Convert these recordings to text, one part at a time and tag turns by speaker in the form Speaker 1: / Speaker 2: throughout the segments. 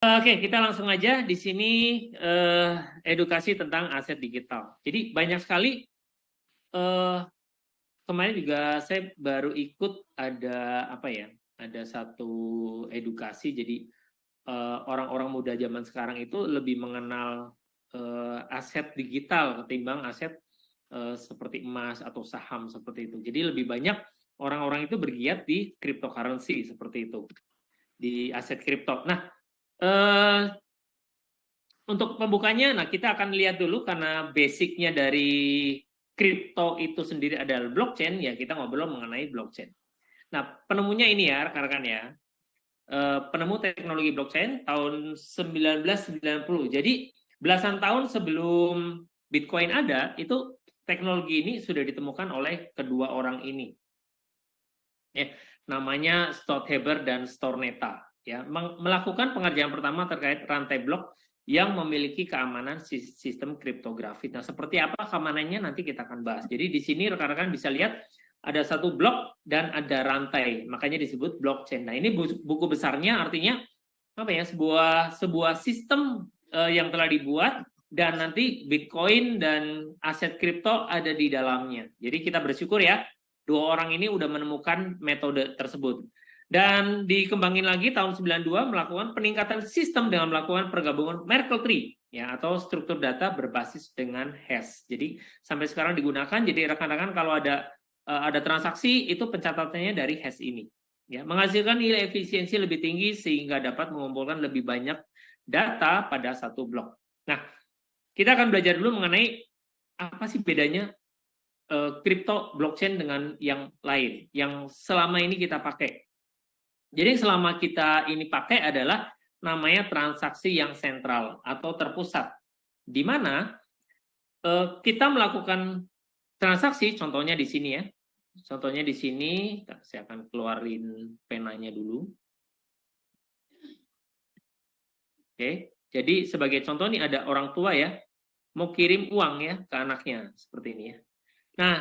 Speaker 1: Oke, kita langsung aja di sini edukasi tentang aset digital. Jadi banyak sekali kemarin juga saya baru ikut ada apa ya? Ada satu edukasi. Jadi orang-orang muda zaman sekarang itu lebih mengenal aset digital ketimbang aset seperti emas atau saham seperti itu. Jadi lebih banyak orang-orang itu bergiat di cryptocurrency seperti itu, di aset kripto. Nah, eh, untuk pembukanya, nah kita akan lihat dulu karena basicnya dari kripto itu sendiri adalah blockchain, ya kita ngobrol mengenai blockchain. Nah, penemunya ini ya, rekan-rekan ya, penemu teknologi blockchain tahun 1990. Jadi belasan tahun sebelum Bitcoin ada, itu teknologi ini sudah ditemukan oleh kedua orang ini. Ya, namanya Stothaber dan Stornetta. Ya, melakukan pengerjaan pertama terkait rantai blok yang memiliki keamanan sistem kriptografi. Nah, seperti apa keamanannya nanti kita akan bahas. Jadi di sini rekan-rekan bisa lihat ada satu blok dan ada rantai, makanya disebut blockchain. Nah, ini buku besarnya artinya apa ya? Sebuah sistem yang telah dibuat dan nanti Bitcoin dan aset kripto ada di dalamnya. Jadi kita bersyukur ya, dua orang ini udah menemukan metode tersebut. Dan dikembangin lagi tahun 92 melakukan peningkatan sistem dengan melakukan pergabungan Merkle tree ya, atau struktur data berbasis dengan hash. Jadi sampai sekarang digunakan. Jadi rekan-rekan kalau ada transaksi itu pencatatannya dari hash ini. Ya, menghasilkan nilai efisiensi lebih tinggi sehingga dapat mengumpulkan lebih banyak data pada satu blok. Nah, kita akan belajar dulu mengenai apa sih bedanya kripto blockchain dengan yang lain yang selama ini kita pakai. Jadi selama kita ini pakai adalah namanya transaksi yang sentral atau terpusat, di mana kita melakukan transaksi, contohnya di sini ya. Contohnya di sini, saya akan keluarin penanya dulu. Oke, jadi sebagai contoh nih ada orang tua ya, mau kirim uang ya ke anaknya, seperti ini ya. Nah,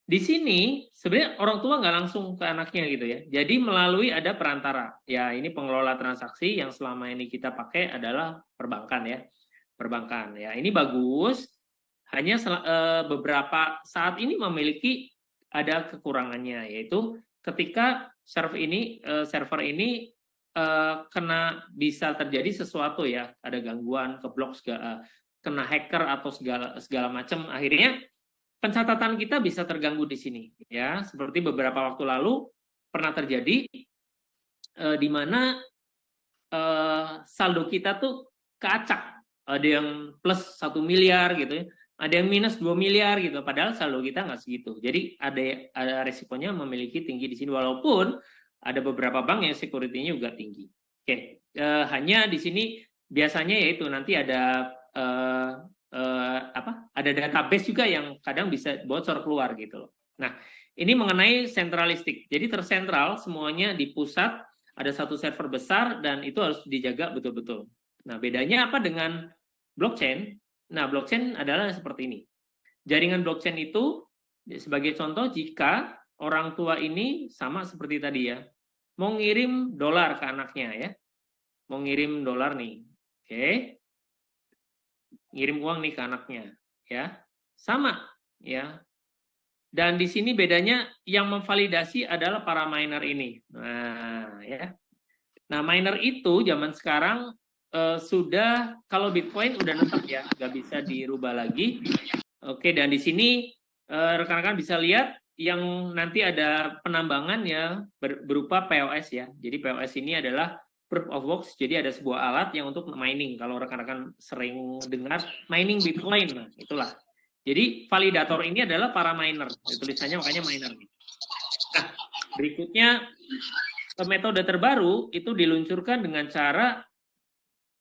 Speaker 1: di sini sebenarnya orang tua nggak langsung ke anaknya gitu ya. Jadi melalui ada perantara. Ya, ini pengelola transaksi yang selama ini kita pakai adalah perbankan ya. Perbankan ya. Ini bagus. Hanya beberapa saat ini memiliki ada kekurangannya, yaitu ketika server ini kena bisa terjadi sesuatu ya, ada gangguan, keblok kena hacker atau segala macam, akhirnya pencatatan kita bisa terganggu di sini ya. Seperti beberapa waktu lalu pernah terjadi di mana saldo kita tuh keacak, ada yang plus 1 miliar gitu ya, ada yang minus 2 miliar gitu, padahal saldo kita nggak segitu. Jadi ada resikonya memiliki tinggi di sini, walaupun ada beberapa bank yang security-nya juga tinggi. Oke, hanya di sini biasanya yaitu nanti ada ada database juga yang kadang bisa bocor keluar gitu loh. Nah, ini mengenai sentralistik. Jadi tersentral semuanya di pusat, ada satu server besar dan itu harus dijaga betul-betul. Nah, bedanya apa dengan blockchain? Nah, blockchain adalah seperti ini. Jaringan blockchain itu sebagai contoh, jika orang tua ini sama seperti tadi ya, mau ngirim dolar ke anaknya ya, mau ngirim dolar nih, oke, ngirim uang nih ke anaknya ya, sama ya. Dan di sini bedanya yang memvalidasi adalah para miner ini. Nah, ya. Nah, miner itu zaman sekarang sudah, kalau Bitcoin udah netap ya, nggak bisa dirubah lagi. Oke, dan di sini rekan-rekan bisa lihat yang nanti ada penambangan ya berupa POS ya. Jadi POS ini adalah proof of work. Jadi ada sebuah alat yang untuk mining. Kalau rekan-rekan sering dengar mining Bitcoin, nah itulah. Jadi validator ini adalah para miner. Tulisannya makanya miner. Nah, berikutnya metode terbaru itu diluncurkan dengan cara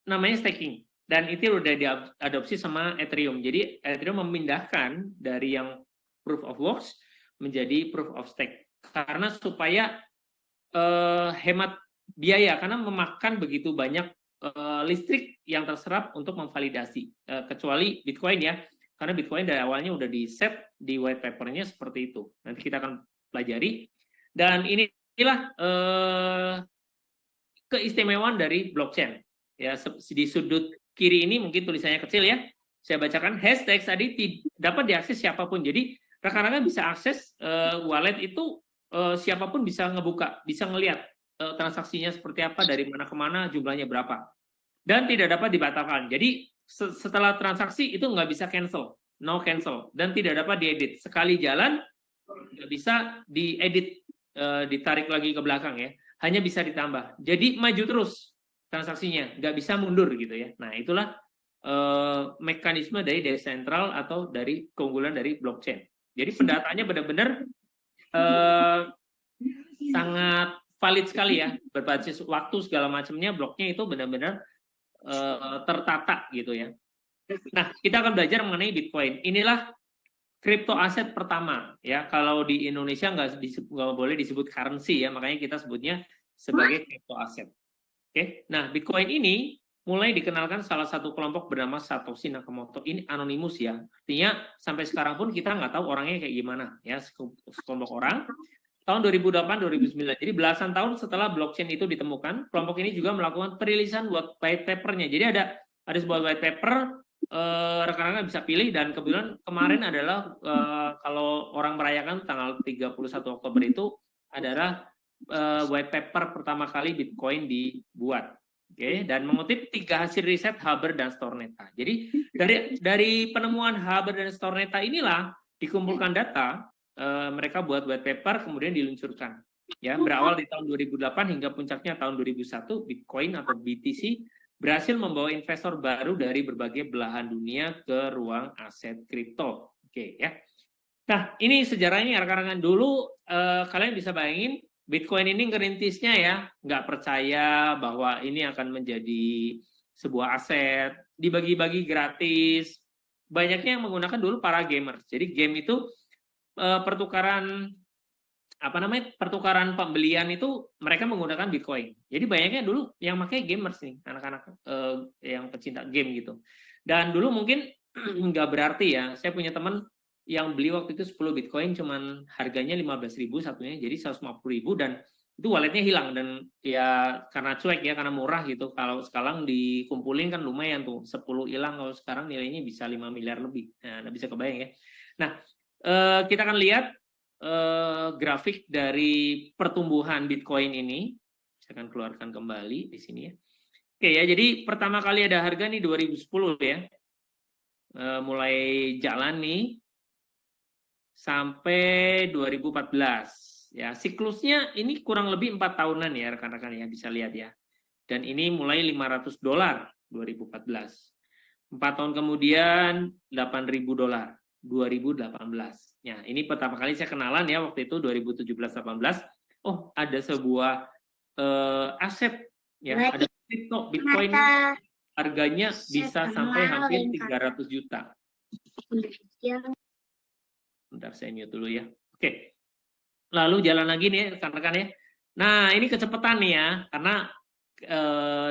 Speaker 1: namanya staking. Dan itu udah diadopsi sama Ethereum. Jadi Ethereum memindahkan dari yang proof of works menjadi proof of stake. Karena supaya hemat biaya, karena memakan begitu banyak listrik yang terserap untuk memvalidasi. Kecuali Bitcoin ya, karena Bitcoin dari awalnya udah di set di white papernya seperti itu. Nanti kita akan pelajari. Dan inilah keistimewaan dari blockchain. Ya, di sudut kiri ini mungkin tulisannya kecil ya. Saya bacakan, hashtag tadi dapat diakses siapapun. Jadi rekan-rekan bisa akses wallet itu siapapun bisa ngebuka, bisa ngelihat transaksinya seperti apa, dari mana ke mana, jumlahnya berapa. Dan tidak dapat dibatalkan. Jadi setelah transaksi itu nggak bisa cancel, no cancel, dan tidak dapat diedit. Sekali jalan nggak bisa diedit, ditarik lagi ke belakang ya. Hanya bisa ditambah. Jadi maju terus transaksinya, nggak bisa mundur gitu ya. Nah itulah mekanisme dari desentral atau dari keunggulan dari blockchain. Jadi pendataannya benar-benar sangat valid sekali ya, berbasis waktu segala macamnya, bloknya itu benar-benar tertata gitu ya. Nah, kita akan belajar mengenai Bitcoin. Inilah kripto aset pertama ya. Kalau di Indonesia nggak boleh disebut currency ya, makanya kita sebutnya sebagai kripto aset. Oke, nah Bitcoin ini mulai dikenalkan salah satu kelompok bernama Satoshi Nakamoto. Ini anonimus ya, artinya sampai sekarang pun kita nggak tahu orangnya kayak gimana ya, sekelompok orang. Tahun 2008-2009, jadi belasan tahun setelah blockchain itu ditemukan, kelompok ini juga melakukan perilisan white paper-nya. Jadi ada sebuah white paper, rekan-rekan bisa pilih, dan kebetulan kemarin adalah kalau orang merayakan tanggal 31 Oktober itu adalah white paper pertama kali Bitcoin dibuat. Oke, dan mengutip 3 hasil riset Haber dan Stornetta. Jadi dari penemuan Haber dan Stornetta inilah dikumpulkan data, mereka buat white paper kemudian diluncurkan. Ya, berawal di tahun 2008 hingga puncaknya tahun 2001, Bitcoin atau BTC berhasil membawa investor baru dari berbagai belahan dunia ke ruang aset kripto. Oke ya. Nah, ini sejarahnya rekan-rekan. Dulu kalian bisa bayangin Bitcoin ini ngerintisnya ya, nggak percaya bahwa ini akan menjadi sebuah aset, dibagi-bagi gratis. Banyaknya yang menggunakan dulu para gamers. Jadi game itu pertukaran pertukaran pembelian itu mereka menggunakan Bitcoin. Jadi banyaknya dulu yang pakai gamers nih, anak-anak yang pecinta game gitu. Dan dulu mungkin nggak berarti ya. Saya punya teman yang beli waktu itu 10 Bitcoin cuman harganya 15.000 satunya, jadi 150.000, dan itu walletnya hilang. Dan ya karena cuek ya, karena murah gitu. Kalau sekarang dikumpulin kan lumayan tuh, 10 hilang, kalau sekarang nilainya bisa 5 miliar lebih. Nah, bisa kebayang ya. Nah, kita akan lihat grafik dari pertumbuhan Bitcoin ini. Saya akan keluarkan kembali di sini ya. Oke ya, jadi pertama kali ada harga nih 2010 ya. Mulai jalan nih sampai 2014. Ya, siklusnya ini kurang lebih 4 tahunan ya rekan-rekan ya, bisa lihat ya. Dan ini mulai $500 2014. 4 tahun kemudian $8.000 2018. Ya, ini pertama kali saya kenalan ya waktu itu 2017-18. Oh, ada sebuah aset ya, ada kripto Bitcoin, harganya bisa sampai hampir 300 juta. Bentar saya mute dulu ya. Oke. Lalu jalan lagi nih rekan-rekan ya. Nah, ini kecepatan nih ya, karena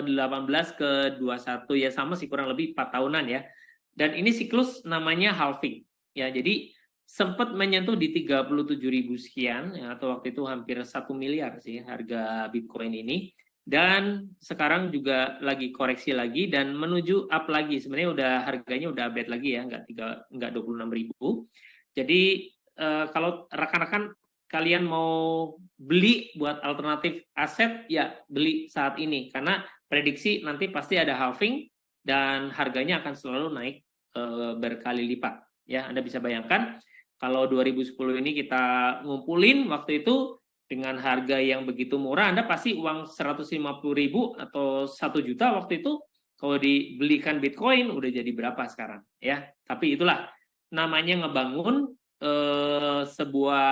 Speaker 1: 18 ke 21 ya, sama sih, kurang lebih 4 tahunan ya. Dan ini siklus namanya halving. Ya, jadi sempat menyentuh di 37.000 sekian ya, atau waktu itu hampir 1 miliar sih harga Bitcoin ini. Dan sekarang juga lagi koreksi lagi dan menuju up lagi. Sebenarnya udah harganya udah update lagi ya, enggak 26.000. Jadi kalau rekan-rekan kalian mau beli buat alternatif aset, ya beli saat ini, karena prediksi nanti pasti ada halving dan harganya akan selalu naik berkali lipat. Ya, Anda bisa bayangkan kalau 2010 ini kita ngumpulin waktu itu dengan harga yang begitu murah, Anda pasti uang 150.000 atau 1 juta waktu itu, kalau dibelikan Bitcoin udah jadi berapa sekarang ya. Tapi itulah namanya ngebangun sebuah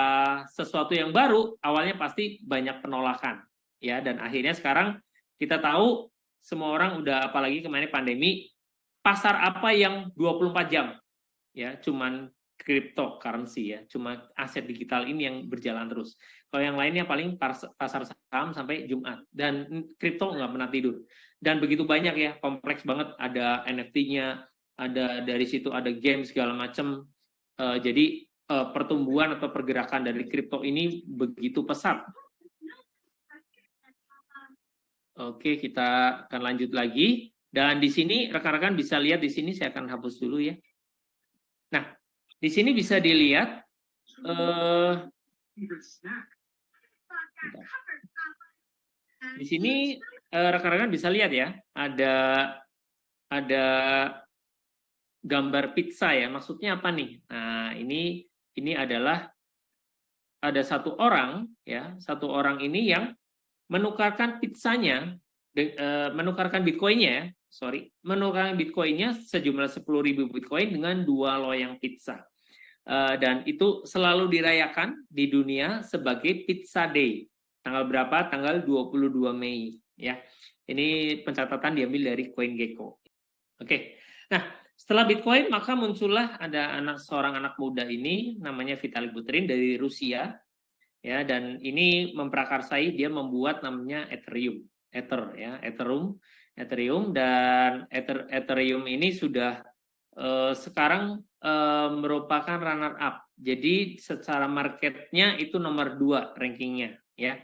Speaker 1: sesuatu yang baru. Awalnya pasti banyak penolakan ya, dan akhirnya sekarang kita tahu semua orang udah, apalagi kemarin pandemi, pasar apa yang 24 jam ya, cuman cryptocurrency ya, cuma aset digital ini yang berjalan terus. Kalau yang lainnya paling pasar saham sampai Jumat, dan kripto nggak pernah tidur. Dan begitu banyak ya, kompleks banget, ada NFT-nya, ada dari situ ada game segala macam. Jadi pertumbuhan atau pergerakan dari kripto ini begitu pesat. Oke, kita akan lanjut lagi. Dan di sini rekan-rekan bisa lihat di sini, saya akan hapus dulu ya. Nah, di sini bisa dilihat di sini rekan-rekan bisa lihat ya, ada gambar pizza ya. Maksudnya apa nih? Nah, ini adalah ada satu orang ya, satu orang ini yang menukarkan pizzanya, menukarkan bitcoinnya ya, menukarkan bitcoinnya sejumlah 10.000 bitcoin dengan 2 loyang pizza. Dan itu selalu dirayakan di dunia sebagai Pizza Day. Tanggal berapa? Tanggal 22 Mei. Ya, ini pencatatan diambil dari CoinGecko. Oke, nah setelah Bitcoin maka muncullah ada seorang anak muda ini namanya Vitalik Buterin dari Rusia. Ya, dan ini memprakarsai, dia membuat namanya Ethereum, Ethereum dan Ethereum ini sudah sekarang merupakan runner up. Jadi secara marketnya itu nomor 2 rankingnya ya.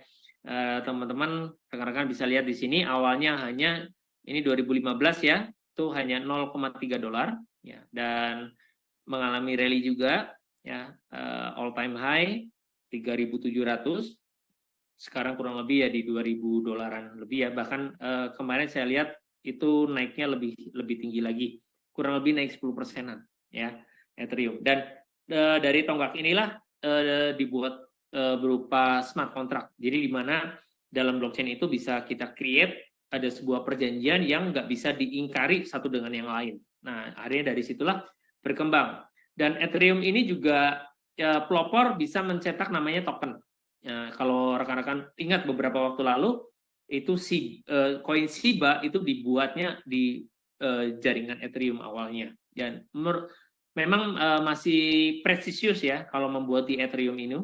Speaker 1: Teman-teman rekan-rekan bisa lihat di sini awalnya hanya ini 2015 ya, itu hanya 0,3 dolar ya, dan mengalami rally juga ya, all time high 3.700, sekarang kurang lebih ya di 2.000 dolaran lebih ya, bahkan kemarin saya lihat itu naiknya lebih tinggi lagi, kurang lebih naik 10%-an ya Ethereum. Dan dari tonggak inilah dibuat berupa smart contract, jadi di mana dalam blockchain itu bisa kita create ada sebuah perjanjian yang nggak bisa diingkari satu dengan yang lain. Nah, akhirnya dari situlah berkembang. Dan Ethereum ini juga ya, pelopor bisa mencetak namanya token. Ya, kalau rekan-rekan ingat beberapa waktu lalu itu koin Shiba itu dibuatnya di jaringan Ethereum awalnya. Dan memang masih presisius ya kalau membuat di Ethereum ini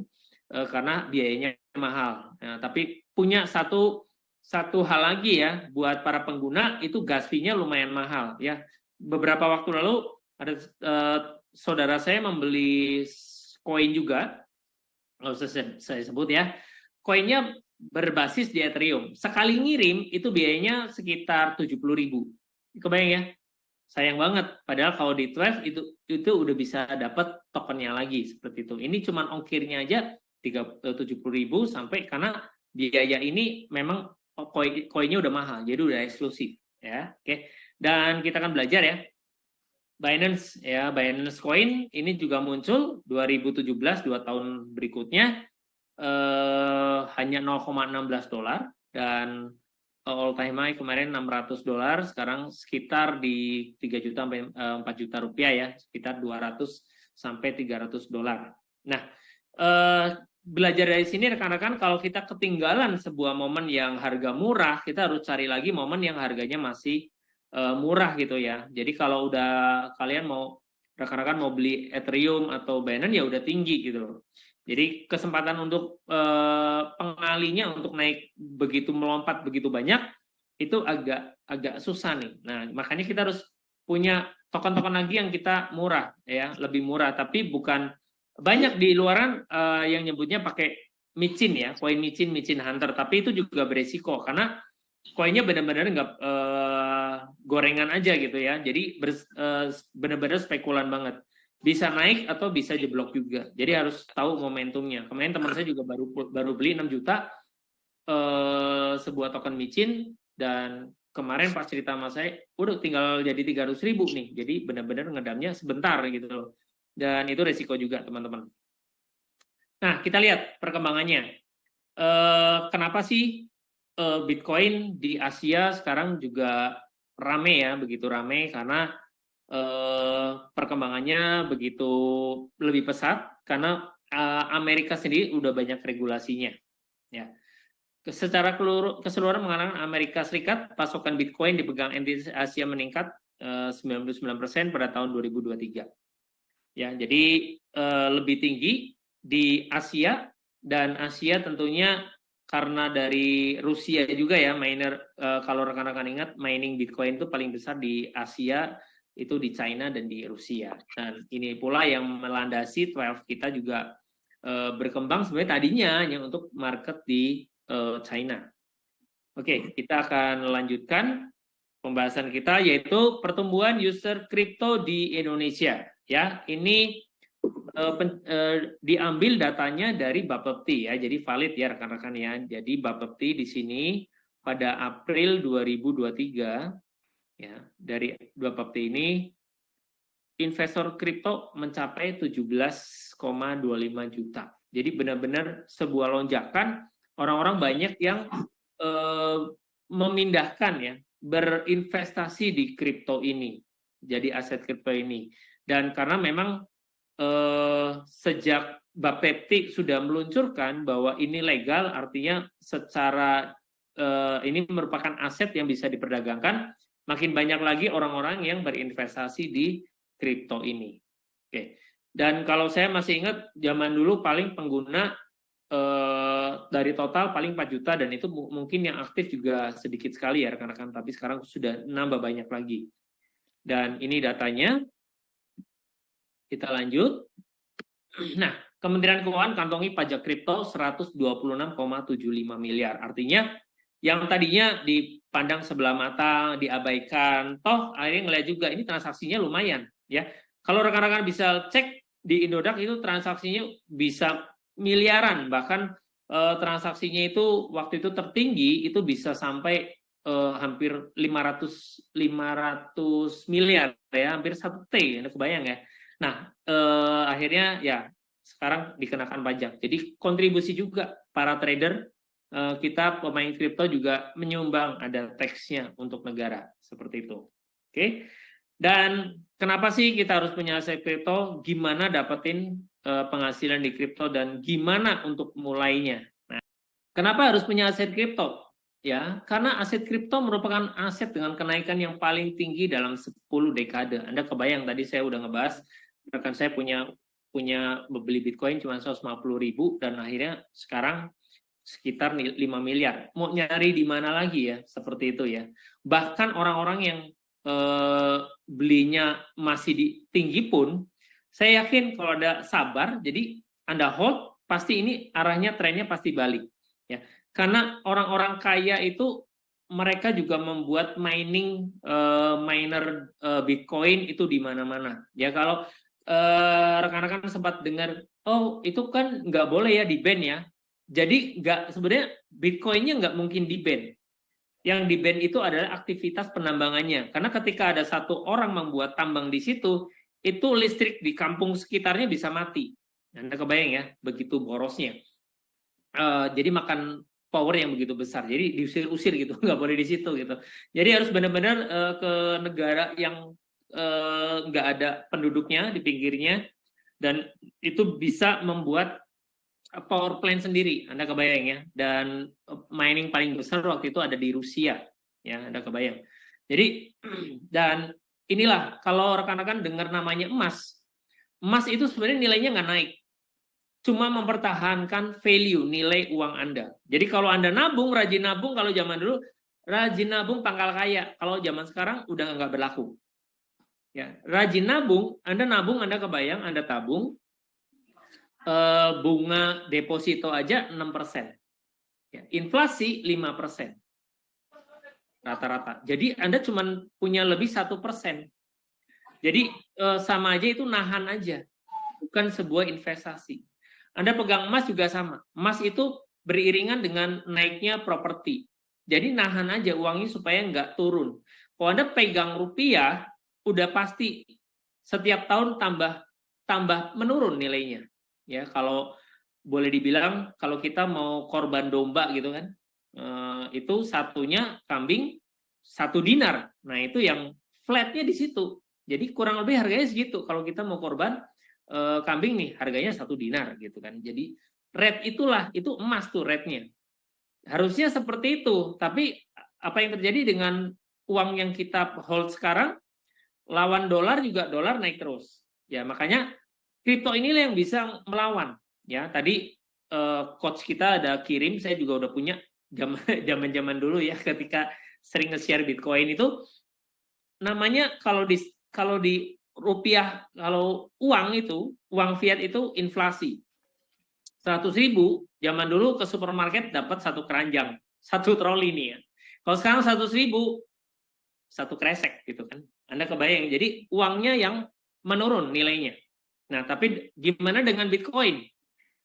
Speaker 1: karena biayanya mahal. Nah, tapi punya satu hal lagi ya, buat para pengguna itu gas fee-nya lumayan mahal ya. Beberapa waktu lalu ada saudara saya membeli koin juga, nggak usah saya sebut ya, koinnya berbasis di Ethereum. Sekali ngirim itu biayanya sekitar 70.000. Kebayang ya? Sayang banget. Padahal kalau di Twelve itu udah bisa dapat tokennya lagi seperti itu. Ini cuma ongkirnya aja 70.000 sampai, karena biaya ini memang koinnya udah mahal, jadi udah eksklusif ya. Oke. Dan kita akan belajar ya. Binance ya, Binance Coin ini juga muncul 2017, 2 tahun berikutnya hanya 0,16 dolar, dan all time high kemarin 600 dolar, sekarang sekitar di 3 juta sampai 4 juta rupiah ya, sekitar 200 sampai 300 dolar. Nah, belajar dari sini rekan-rekan, kalau kita ketinggalan sebuah momen yang harga murah, kita harus cari lagi momen yang harganya masih murah gitu ya. Jadi kalau udah kalian rekan-rekan mau beli Ethereum atau Binance ya udah tinggi gitu loh. Jadi kesempatan untuk pengalinya untuk naik begitu melompat begitu banyak itu agak susah nih. Nah, makanya kita harus punya token-token lagi yang kita murah ya, lebih murah, tapi bukan banyak di luaran yang nyebutnya pakai micin ya, koin micin hunter, tapi itu juga beresiko karena koinnya benar-benar nggak gorengan aja gitu ya, jadi benar-benar spekulan banget, bisa naik atau bisa jeblok juga, jadi harus tahu momentumnya. Kemarin teman saya juga baru beli 6 juta sebuah token micin, dan kemarin pas cerita sama saya udah tinggal jadi 300.000 nih, jadi benar-benar ngedamnya sebentar gitu loh, dan itu resiko juga teman-teman. Nah, kita lihat perkembangannya. Kenapa sih Bitcoin di Asia sekarang juga rame ya, begitu rame, karena perkembangannya begitu lebih pesat, karena Amerika sendiri udah banyak regulasinya. Ya. Secara keseluruhan mengatakan Amerika Serikat pasokan Bitcoin dipegang entitas Asia meningkat 99% pada tahun 2023. Ya, jadi lebih tinggi di Asia, dan Asia tentunya karena dari Rusia juga ya, miner, kalau rekan-rekan ingat mining Bitcoin itu paling besar di Asia, itu di China dan di Rusia. Dan ini pula yang melandasi Twelve kita juga berkembang sebenarnya tadinya hanya untuk market di China. Oke, kita akan lanjutkan pembahasan kita, yaitu pertumbuhan user kripto di Indonesia. Ya, ini diambil datanya dari Bapepti ya, jadi valid ya rekan-rekan ya. Jadi Bapepti di sini pada April 2023 ya, dari Bapepti ini investor kripto mencapai 17,25 juta. Jadi benar-benar sebuah lonjakan, orang-orang banyak yang memindahkan ya, berinvestasi di kripto ini, jadi aset kripto ini. Dan karena memang sejak Bapepti sudah meluncurkan bahwa ini legal, artinya secara ini merupakan aset yang bisa diperdagangkan, makin banyak lagi orang-orang yang berinvestasi di kripto ini. Oke. Dan kalau saya masih ingat zaman dulu paling pengguna dari total paling 4 juta, dan itu mungkin yang aktif juga sedikit sekali ya rekan-rekan, tapi sekarang sudah nambah banyak lagi. Dan ini datanya. Kita lanjut. Nah, Kementerian Keuangan kantongi pajak kripto 126,75 miliar. Artinya yang tadinya dipandang sebelah mata, diabaikan, toh akhirnya ngeliat juga ini transaksinya lumayan ya. Kalau rekan-rekan bisa cek di Indodax itu transaksinya bisa miliaran, bahkan transaksinya itu waktu itu tertinggi itu bisa sampai hampir 500 miliar ya, hampir 1 T, kebayang ya. Nah, akhirnya ya sekarang dikenakan pajak. Jadi kontribusi juga para trader, kita pemain kripto juga menyumbang, ada tax-nya untuk negara, seperti itu. Oke. Dan kenapa sih kita harus punya aset kripto? Gimana dapetin penghasilan di kripto dan gimana untuk mulainya? Nah, kenapa harus punya aset kripto? Ya, karena aset kripto merupakan aset dengan kenaikan yang paling tinggi dalam 10 dekade. Anda kebayang tadi saya udah ngebahas, rekan saya punya beli Bitcoin cuma 150.000 dan akhirnya sekarang sekitar 5 miliar. Mau nyari di mana lagi ya, seperti itu ya. Bahkan orang-orang yang belinya masih di tinggi pun, saya yakin kalau ada sabar, jadi Anda hold, pasti ini arahnya trennya pasti balik. Ya, karena orang-orang kaya itu mereka juga membuat mining miner Bitcoin itu di mana-mana. Ya kalau rekan-rekan sempat dengar, oh itu kan nggak boleh ya di ban ya. Jadi nggak, sebenarnya Bitcoinnya nggak mungkin di ban. Yang di ban itu adalah aktivitas penambangannya. Karena ketika ada satu orang membuat tambang di situ, itu listrik di kampung sekitarnya bisa mati. Anda kebayang ya, begitu borosnya. Jadi makan power yang begitu besar. Jadi diusir-usir gitu, nggak boleh di situ gitu. Jadi harus benar-benar ke negara yang nggak ada penduduknya di pinggirnya, dan itu bisa membuat power plant sendiri. Anda kebayang ya. Dan mining paling besar waktu itu ada di Rusia, ya Anda kebayang. Jadi dan inilah kalau rekan-rekan dengar namanya emas, emas itu sebenarnya nilainya nggak naik, cuma mempertahankan value nilai uang Anda. Jadi kalau Anda nabung, rajin nabung, kalau zaman dulu rajin nabung pangkal kaya, kalau zaman sekarang udah nggak berlaku. Ya, rajin nabung, Anda kebayang, Anda tabung, bunga deposito aja 6%. Ya, inflasi 5%. Rata-rata. Jadi Anda cuma punya lebih 1%. Jadi sama aja itu nahan aja, bukan sebuah investasi. Anda pegang emas juga sama. Emas itu beriringan dengan naiknya properti. Jadi nahan aja uangnya supaya nggak turun. Kalau Anda pegang rupiah, udah pasti setiap tahun tambah menurun nilainya. Ya, kalau boleh dibilang kalau kita mau korban domba gitu kan, itu satunya kambing 1 dinar. Nah itu yang flatnya di situ. Jadi kurang lebih harganya segitu. Kalau kita mau korban kambing nih harganya 1 dinar gitu kan. Jadi rate itulah, itu emas tuh rate-nya. Harusnya seperti itu, tapi apa yang terjadi dengan uang yang kita hold sekarang, lawan dolar juga dolar naik terus. Ya makanya kripto inilah yang bisa melawan. Ya tadi coach kita ada kirim, saya juga udah punya zaman-zaman dulu ya, ketika sering nge-share Bitcoin itu, namanya kalau di rupiah, kalau uang fiat itu inflasi. 100.000 zaman dulu ke supermarket dapat 1 keranjang, 1 troli nih ya. Kalau sekarang 100.000, satu kresek gitu kan. Anda kebayang, jadi uangnya yang menurun nilainya. Nah, tapi gimana dengan Bitcoin?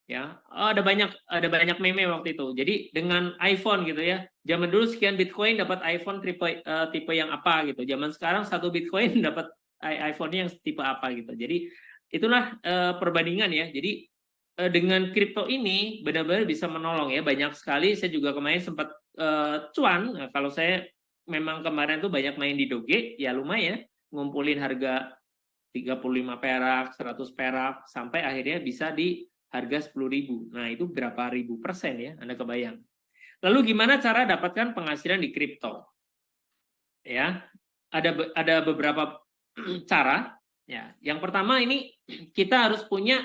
Speaker 1: Ya, ada banyak meme waktu itu. Jadi dengan iPhone gitu ya. Zaman dulu sekian Bitcoin dapat iPhone tipe yang apa gitu. Zaman sekarang satu Bitcoin dapat iPhone-nya yang tipe apa gitu. Jadi itulah perbandingan ya. Jadi dengan kripto ini benar-benar bisa menolong ya. Banyak sekali saya juga kemarin sempat cuan. Nah, kalau saya memang kemarin tuh banyak main di Doge, ya lumayan ngumpulin harga 35 perak, 100 perak, sampai akhirnya bisa di harga 10.000. Nah, itu berapa ribu persen ya, Anda kebayang. Lalu gimana cara dapatkan penghasilan di kripto? Ya, ada beberapa cara. Ya, yang pertama ini kita harus punya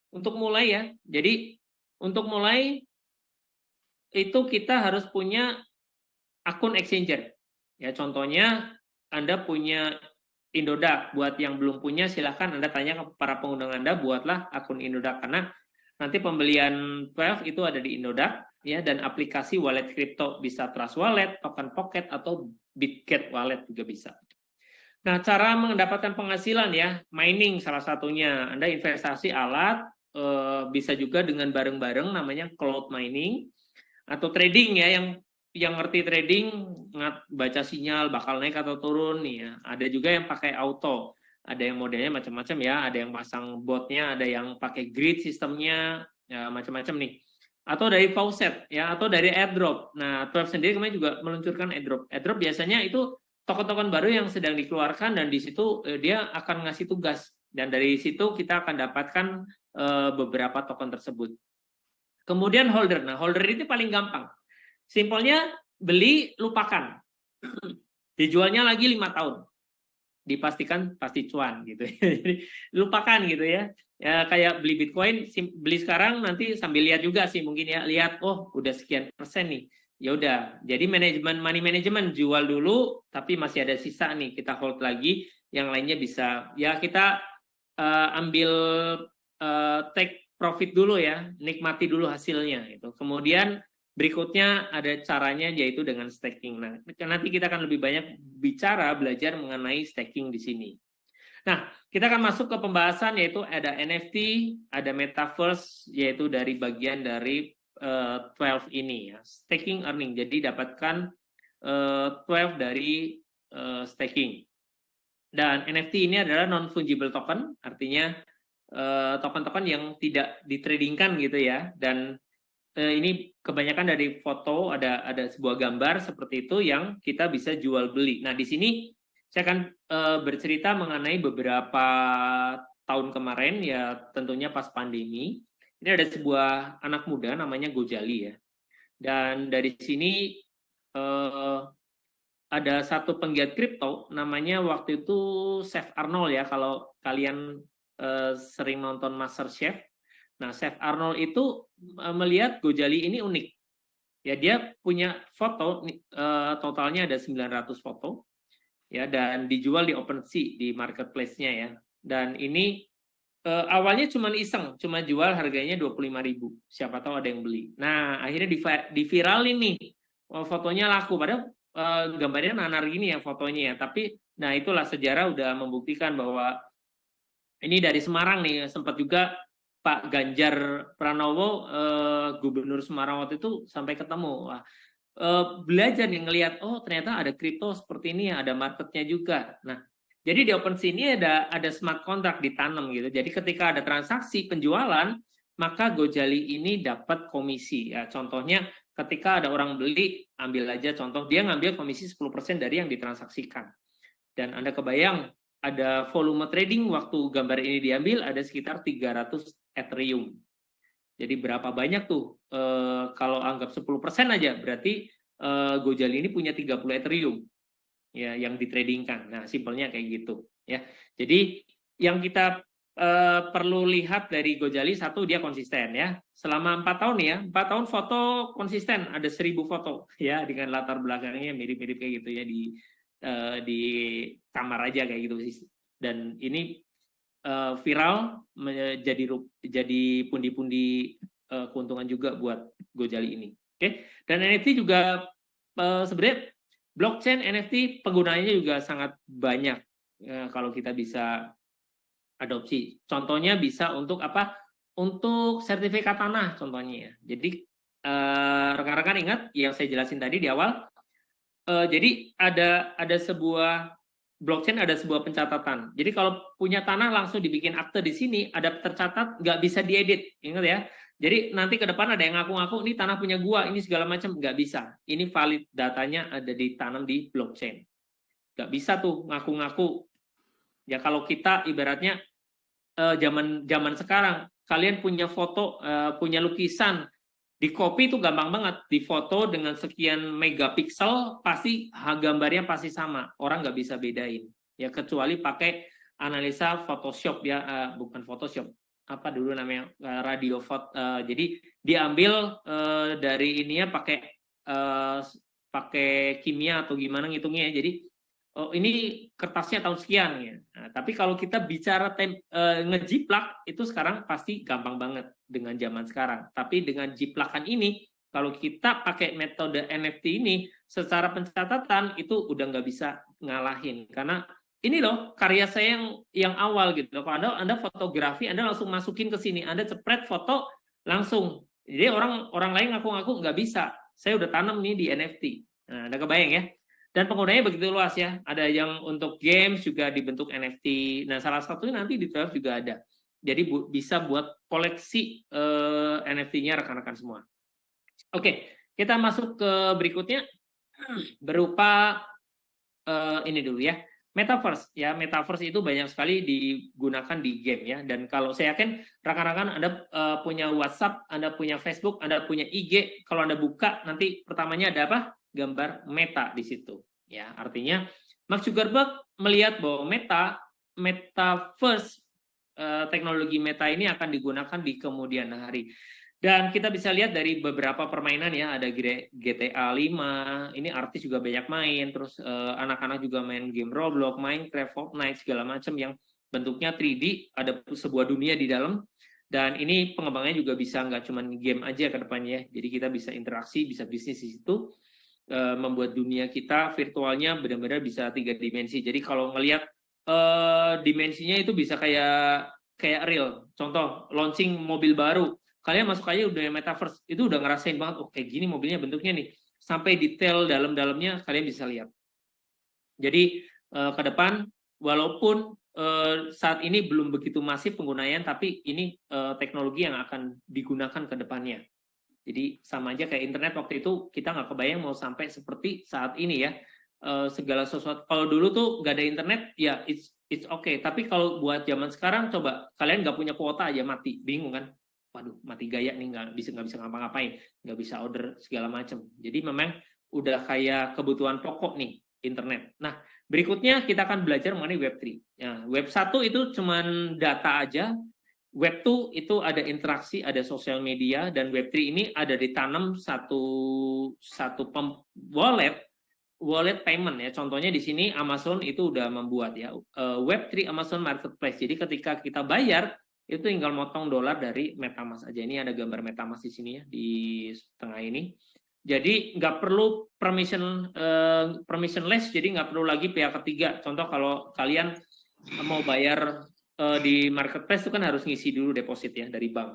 Speaker 1: untuk mulai ya. Jadi untuk mulai itu kita harus punya akun exchanger. Ya, contohnya Anda punya Indodax. Buat yang belum punya, silahkan Anda tanya ke para pengundang Anda, buatlah akun Indodax. Karena nanti pembelian 12 itu ada di Indodax, ya, dan aplikasi wallet kripto bisa Trust Wallet, Token Pocket, atau Bitget Wallet juga bisa. Nah, cara mendapatkan penghasilan ya, mining salah satunya. Anda investasi alat, bisa juga dengan bareng-bareng namanya cloud mining, atau trading ya, yang ngerti trading, baca sinyal bakal naik atau turun nih ya. Ada juga yang pakai auto, ada yang modelnya macam-macam ya, ada yang pasang botnya, ada yang pakai grid sistemnya, ya macam-macam nih. Atau dari faucet ya, atau dari airdrop. Nah, 12 sendiri kemarin juga meluncurkan airdrop. Airdrop biasanya itu token-token baru yang sedang dikeluarkan, dan di situ dia akan ngasih tugas, dan dari situ kita akan dapatkan beberapa token tersebut. Kemudian holder. Nah, holder itu paling gampang. Simpelnya beli, lupakan. Dijualnya lagi 5 tahun. Dipastikan pasti cuan gitu. Jadi lupakan gitu ya. Ya kayak beli Bitcoin, beli sekarang nanti sambil lihat juga sih mungkin ya, lihat oh udah sekian persen nih. Ya udah. Jadi money management, jual dulu tapi masih ada sisa nih, kita hold lagi, yang lainnya bisa ya kita ambil take profit dulu ya, nikmati dulu hasilnya gitu. Kemudian berikutnya ada caranya, yaitu dengan staking. Nah, nanti kita akan lebih banyak belajar mengenai staking di sini. Nah, kita akan masuk ke pembahasan, yaitu ada NFT, ada Metaverse, yaitu dari bagian dari 12 ini ya, staking earning. Jadi dapatkan 12 dari staking. Dan NFT ini adalah non-fungible token, artinya token-token yang tidak ditradingkan gitu ya, dan ini kebanyakan dari foto, ada sebuah gambar seperti itu yang kita bisa jual beli. Nah, di sini saya akan bercerita mengenai beberapa tahun kemarin ya, tentunya pas pandemi. Ini ada sebuah anak muda namanya Gojali ya. Dan dari sini ada satu penggiat kripto namanya waktu itu Chef Arnold ya, kalau kalian sering nonton MasterChef. Nah, Chef Arnold itu melihat Gojali ini unik. Ya, dia punya foto, totalnya ada 900 foto, ya, dan dijual di OpenSea, di marketplace-nya ya. Dan ini awalnya cuma iseng, cuma jual harganya 25.000. Siapa tahu ada yang beli. Nah, akhirnya diviralin nih. Fotonya laku, padahal gambarnya nanar gini ya fotonya ya. Tapi, nah itulah sejarah udah membuktikan bahwa ini dari Semarang nih, sempat juga Pak Ganjar Pranowo, Gubernur Semarang waktu itu sampai ketemu. Wah, belajar nih, ngelihat oh ternyata ada kripto seperti ini, ada marketnya juga. Nah, jadi di OpenSea ini ada smart contract ditanam gitu. Jadi ketika ada transaksi penjualan, maka Gojali ini dapat komisi. Ya, contohnya ketika ada orang beli, ambil aja contoh, dia ngambil komisi 10% dari yang ditransaksikan. Dan Anda kebayang, ada volume trading waktu gambar ini diambil ada sekitar 300 Ethereum. Jadi berapa banyak tuh? Kalau anggap 10% aja, berarti Gojali ini punya 30 Ethereum ya yang ditradingkan. Nah, simpelnya kayak gitu ya. Jadi yang kita perlu lihat dari Gojali, satu, dia konsisten ya. Selama 4 tahun ya, 4 tahun foto konsisten, ada 1000 foto ya, dengan latar belakangnya mirip-mirip kayak gitu ya, di kamar aja kayak gitu sih. Dan ini viral, jadi pundi-pundi keuntungan juga buat Gojali ini. Oke. Dan NFT juga sebenarnya blockchain NFT penggunaannya juga sangat banyak kalau kita bisa adopsi. Contohnya bisa untuk apa? Untuk sertifikat tanah contohnya ya. Jadi rekan-rekan ingat yang saya jelasin tadi di awal. Jadi ada sebuah blockchain, ada sebuah pencatatan. Jadi kalau punya tanah langsung dibikin akte di sini, ada tercatat, nggak bisa diedit. Ingat ya. Jadi nanti ke depan ada yang ngaku-ngaku ini tanah punya gua, ini segala macam, nggak bisa. Ini valid datanya ada ditanam di blockchain. Nggak bisa tuh ngaku-ngaku. Ya kalau kita ibaratnya zaman sekarang, kalian punya foto, punya lukisan, di copy itu gampang banget, di foto dengan sekian megapiksel pasti gambarnya pasti sama, orang nggak bisa bedain ya, kecuali pakai analisa Photoshop ya, bukan Photoshop, apa dulu namanya, radio foto, jadi diambil dari ininya pakai kimia atau gimana ngitungnya ya, jadi oh ini kertasnya tahun sekian ya. Nah, tapi kalau kita bicara ngejiplak itu sekarang pasti gampang banget dengan zaman sekarang. Tapi dengan jiplakan ini, kalau kita pakai metode NFT ini, secara pencatatan itu udah nggak bisa ngalahin. Karena ini loh karya saya yang awal gitu. Kalau Anda fotografi, Anda langsung masukin ke sini, Anda cepret foto langsung. Jadi orang lain ngaku-ngaku nggak bisa. Saya udah tanam nih di NFT. Nah, Anda kebayang ya? Dan penggunanya begitu luas ya. Ada yang untuk games juga dibentuk NFT. Nah, salah satunya nanti di Twelve juga ada. Jadi bisa buat koleksi NFT-nya rekan-rekan semua. Oke, kita masuk ke berikutnya berupa ini dulu ya. Metaverse ya, metaverse itu banyak sekali digunakan di game ya. Dan kalau saya yakin rekan-rekan Anda punya WhatsApp, Anda punya Facebook, Anda punya IG, kalau Anda buka nanti pertamanya ada apa? Gambar Meta di situ. Ya, artinya Mark Zuckerberg melihat bahwa metaverse teknologi Meta ini akan digunakan di kemudian hari. Dan kita bisa lihat dari beberapa permainan ya, ada GTA 5, ini artis juga banyak main, terus anak-anak juga main game Roblox, Minecraft, Fortnite, segala macam yang bentuknya 3D, ada sebuah dunia di dalam, dan ini pengembangannya juga bisa nggak cuma game aja ke depannya, jadi kita bisa interaksi, bisa bisnis di situ, membuat dunia kita virtualnya benar-benar bisa 3 dimensi. Jadi kalau ngelihat dimensinya itu bisa kayak real, contoh launching mobil baru, kalian masuk aja udah metaverse, itu udah ngerasain banget, oh kayak gini mobilnya bentuknya nih, sampai detail dalam-dalamnya kalian bisa lihat. Jadi ke depan, walaupun saat ini belum begitu masif penggunaan, tapi ini teknologi yang akan digunakan ke depannya. Jadi sama aja kayak internet waktu itu, kita nggak kebayang mau sampai seperti saat ini ya. Segala sesuatu, kalau dulu tuh nggak ada internet, ya it's okay. Tapi kalau buat zaman sekarang, coba kalian nggak punya kuota aja mati, bingung kan? Waduh, mati gaya nih, nggak bisa ngapa-ngapain, nggak bisa order segala macam. Jadi memang udah kayak kebutuhan pokok nih internet. Nah, berikutnya kita akan belajar mengenai Web3. Nah, Web 1 itu cuman data aja, Web 2 itu ada interaksi, ada sosial media, dan Web 3 ini ada ditanam satu wallet payment ya. Contohnya di sini Amazon itu udah membuat ya Web 3 Amazon Marketplace. Jadi ketika kita bayar itu tinggal motong dolar dari MetaMask aja. Ini ada gambar MetaMask di sini ya, di tengah ini. Jadi nggak perlu permissionless, jadi nggak perlu lagi pihak ketiga. Contoh kalau kalian mau bayar di marketplace itu kan harus ngisi dulu deposit ya dari bank.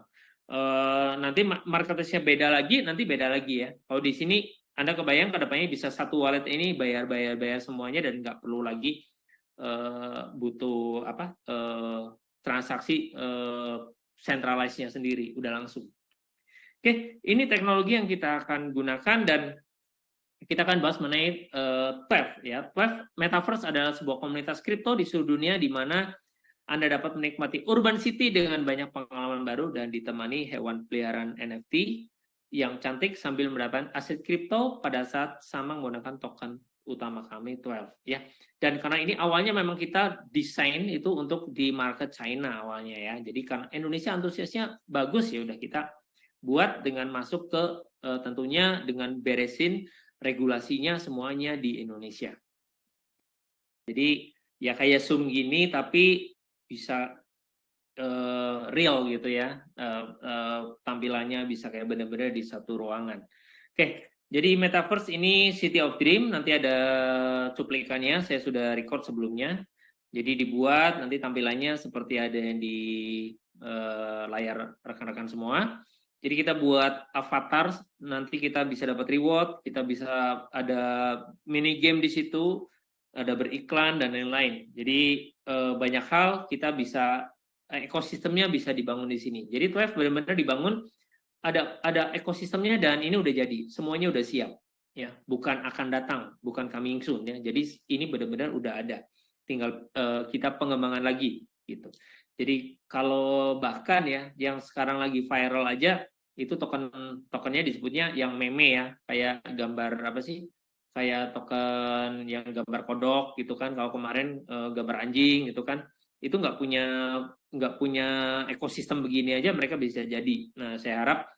Speaker 1: Nanti marketplace-nya beda lagi, nanti beda lagi ya. Kalau di sini Anda kebayang kedepannya bisa satu wallet ini bayar semuanya dan nggak perlu lagi butuh apa transaksi centralize-nya sendiri, udah langsung. Oke, ini teknologi yang kita akan gunakan dan kita akan bahas mengenai Twelve ya. Twelve Metaverse adalah sebuah komunitas kripto di seluruh dunia di mana Anda dapat menikmati urban city dengan banyak pengalaman baru dan ditemani hewan peliharaan NFT yang cantik sambil mendapatkan aset kripto pada saat sama menggunakan token utama kami Twelve ya. Dan karena ini awalnya memang kita desain itu untuk di market China awalnya ya. Jadi karena Indonesia antusiasnya bagus ya udah kita buat dengan masuk ke tentunya dengan beresin regulasinya semuanya di Indonesia. Jadi ya kayak Zoom gini tapi bisa real gitu ya, tampilannya bisa kayak benar-benar di satu ruangan. Oke, Jadi Metaverse ini City of Dream, nanti ada cuplikannya, saya sudah record sebelumnya. Jadi dibuat, nanti tampilannya seperti ada yang di layar rekan-rekan semua. Jadi kita buat avatar, nanti kita bisa dapat reward, kita bisa ada mini game di situ, ada beriklan dan lain-lain. Jadi banyak hal kita bisa, ekosistemnya bisa dibangun di sini. Jadi Twelve benar-benar dibangun ada ekosistemnya dan ini udah jadi, semuanya udah siap ya, bukan akan datang, bukan coming soon ya. Jadi ini benar-benar udah ada, tinggal kita pengembangan lagi gitu. Jadi kalau bahkan ya yang sekarang lagi viral aja itu tokennya disebutnya yang meme ya, kayak gambar apa sih, kayak token yang gambar kodok gitu kan, kalau kemarin gambar anjing gitu kan, itu nggak punya ekosistem begini aja mereka bisa jadi. Nah, saya harap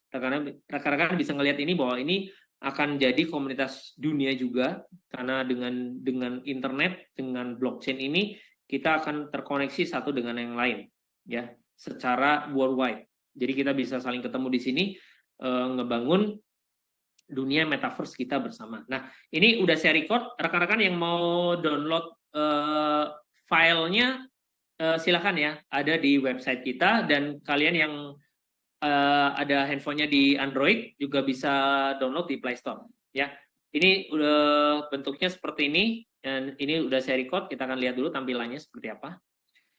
Speaker 1: rekan-rekan bisa ngelihat ini bahwa ini akan jadi komunitas dunia juga, karena dengan internet, dengan blockchain ini kita akan terkoneksi satu dengan yang lain ya, secara worldwide. Jadi kita bisa saling ketemu di sini, ngebangun dunia metaverse kita bersama. Nah, ini udah saya record, rekan-rekan yang mau download filenya silakan ya, ada di website kita, dan kalian yang ada handphonenya di Android juga bisa download di Play Store ya. Ini udah bentuknya seperti ini, dan ini udah saya record, kita akan lihat dulu tampilannya seperti apa.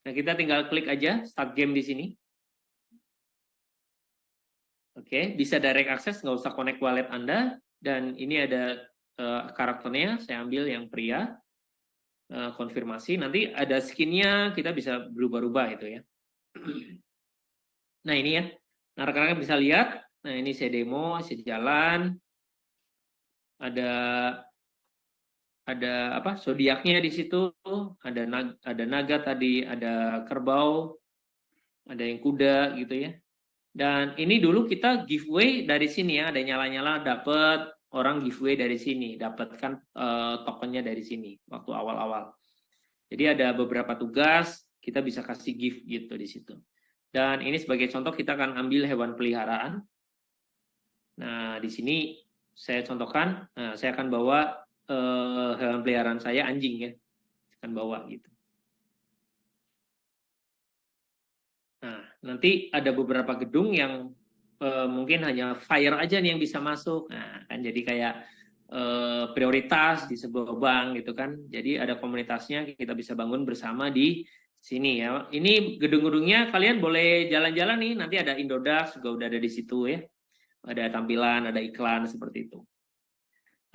Speaker 1: Nah, kita tinggal klik aja start game di sini. Oke, bisa direct access, nggak usah connect wallet Anda, dan ini ada karakternya, saya ambil yang pria, konfirmasi, nanti ada skinnya, kita bisa berubah-ubah itu ya. Nah ini ya, nah rekan-rekan bisa lihat, nah ini saya demo, saya jalan, ada apa, zodiaknya di situ, ada naga tadi, ada kerbau, ada yang kuda gitu ya. Dan ini dulu kita giveaway dari sini ya, ada nyala-nyala dapat orang giveaway dari sini, dapatkan tokennya dari sini waktu awal-awal. Jadi ada beberapa tugas, kita bisa kasih gift gitu di situ. Dan ini sebagai contoh kita akan ambil hewan peliharaan. Nah, di sini saya contohkan, nah, saya akan bawa hewan peliharaan saya, anjing ya, saya akan bawa gitu. Nah, nanti ada beberapa gedung yang mungkin hanya fire aja nih yang bisa masuk. Nah, kan jadi kayak prioritas di sebuah bank gitu kan. Jadi ada komunitasnya, kita bisa bangun bersama di sini ya. Ini gedung-gedungnya kalian boleh jalan-jalan nih, nanti ada Indodax juga udah ada di situ ya. Ada tampilan, ada iklan seperti itu.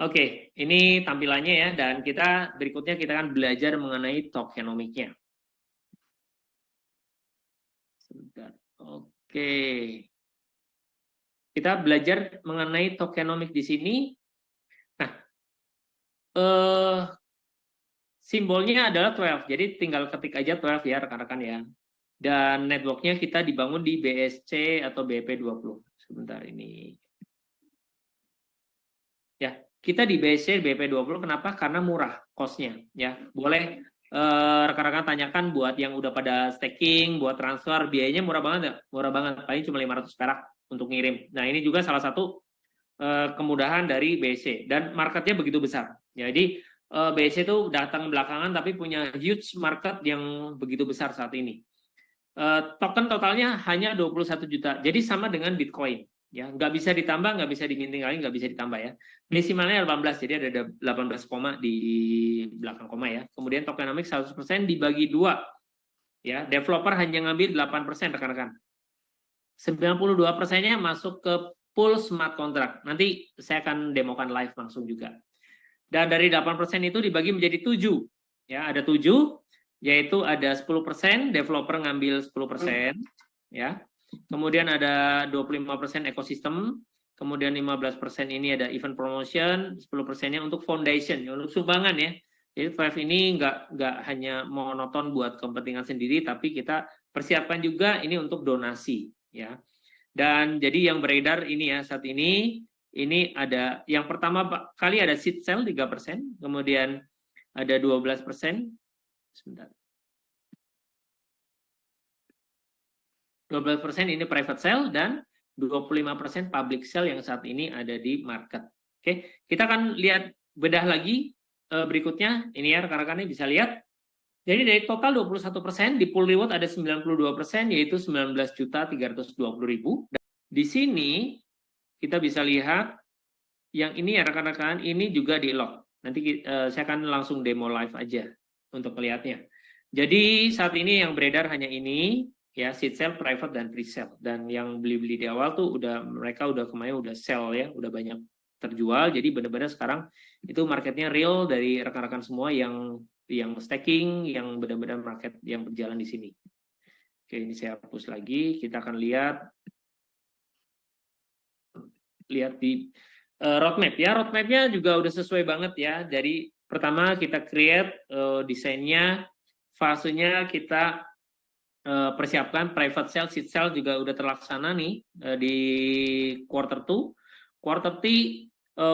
Speaker 1: Oke, ini tampilannya ya, dan kita berikutnya kita akan belajar mengenai tokenomiknya. Sebentar. Oke. Kita belajar mengenai tokenomik di sini. Nah, simbolnya adalah 12. Jadi tinggal ketik aja 12 ya rekan-rekan ya. Dan networknya kita dibangun di BSC atau BP20. Sebentar ini. Ya, kita di BSC BP20 kenapa? Karena murah cost-nya ya. Boleh rekan-rekan tanyakan buat yang udah pada staking, buat transfer, biayanya murah banget ya? Murah banget, paling cuma 500 perak untuk ngirim. Nah, ini juga salah satu kemudahan dari BSC, dan marketnya begitu besar. Jadi BSC itu datang belakangan tapi punya huge market yang begitu besar saat ini. Token totalnya hanya 21 juta, jadi sama dengan Bitcoin. Ya, nggak bisa ditambah, nggak bisa diminting lagi, nggak bisa ditambah ya. Minimalnya 18, jadi ada 18 koma di belakang koma ya. Kemudian tokenomic 100% dibagi 2. Ya, developer hanya ngambil 8% rekan-rekan. 92%-nya masuk ke pool smart contract. Nanti saya akan demokan live langsung juga. Dan dari 8% itu dibagi menjadi 7. Ya, ada 7, yaitu ada 10% developer ngambil 10%, ya. Kemudian ada 25% ekosistem, kemudian 15% ini ada event promotion, 10%-nya untuk foundation, untuk sumbangan ya. Jadi Five ini nggak hanya monoton buat kepentingan sendiri, tapi kita persiapkan juga ini untuk donasi, ya. Dan jadi yang beredar ini ya saat ini ada yang pertama kali ada seed sale 3%, kemudian ada 12%. Sebentar. 12% ini private sale dan 25% public sale yang saat ini ada di market. Oke, kita akan lihat bedah lagi berikutnya. Ini ya rekan-rekan bisa lihat. Jadi dari total 21%, di pool reward ada 92%, yaitu 19.320.000. Di sini kita bisa lihat yang ini ya rekan-rekan, ini juga di lock. Nanti saya akan langsung demo live aja untuk melihatnya. Jadi saat ini yang beredar hanya ini, ya, seed sale, private, dan pre-sale. Dan yang beli-beli di awal tuh mereka udah kemarin udah sell ya, udah banyak terjual. Jadi benar-benar sekarang itu marketnya real dari rekan-rekan semua yang staking, yang benar-benar market yang berjalan di sini. Oke, ini saya hapus lagi. Kita akan lihat di roadmap ya. Roadmapnya juga udah sesuai banget ya. Jadi pertama kita create desainnya, fasenya kita persiapkan, private sale, seed sale juga udah terlaksana nih di quarter 2. Quarter 3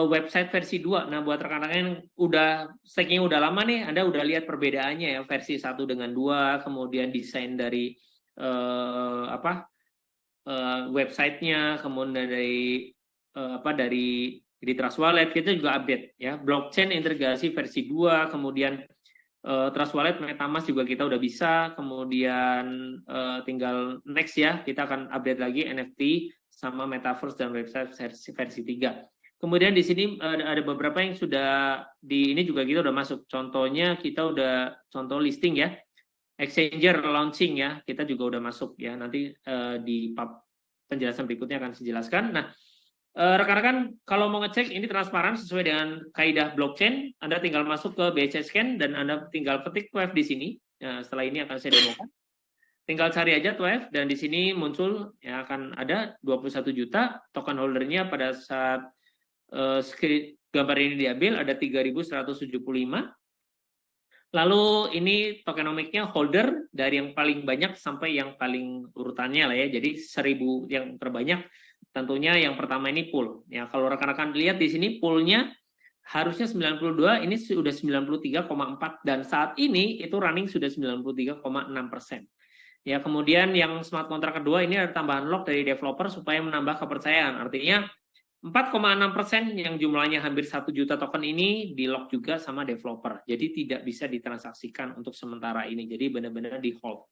Speaker 1: website versi 2. Nah, buat rekan-rekan yang udah staking udah lama nih, Anda udah lihat perbedaannya ya, versi 1 dengan 2, kemudian desain dari websitenya, kemudian dari dari Trust Wallet, kita juga update ya. Blockchain integrasi versi 2, kemudian Trust Wallet, MetaMask juga kita udah bisa, kemudian tinggal next ya, kita akan update lagi NFT sama Metaverse dan website versi 3. Kemudian di sini ada beberapa yang sudah ini juga kita udah masuk. Contohnya kita udah contoh listing ya, exchanger launching ya, kita juga udah masuk ya. Nanti di penjelasan berikutnya akan saya jelaskan. Nah, rekan-rekan kalau mau ngecek ini transparan sesuai dengan kaidah blockchain, Anda tinggal masuk ke BSC Scan dan Anda tinggal ketik TWEV di sini. Nah, setelah ini akan saya demokan. Tinggal cari aja TWEV dan di sini muncul ya, akan ada 21 juta token holdernya pada saat gambar ini diambil ada 3.175. Lalu ini tokenomiknya holder dari yang paling banyak sampai yang paling urutannya lah ya. Jadi 1.000 yang terbanyak. Tentunya yang pertama ini pool. Ya, kalau rekan-rekan lihat di sini poolnya harusnya 92, ini sudah 93,4 dan saat ini itu running sudah 93,6%. Ya, kemudian yang smart contract kedua ini ada tambahan lock dari developer supaya menambah kepercayaan. Artinya 4,6% yang jumlahnya hampir 1 juta token ini di lock juga sama developer. Jadi tidak bisa ditransaksikan untuk sementara ini. Jadi benar-benar di hold,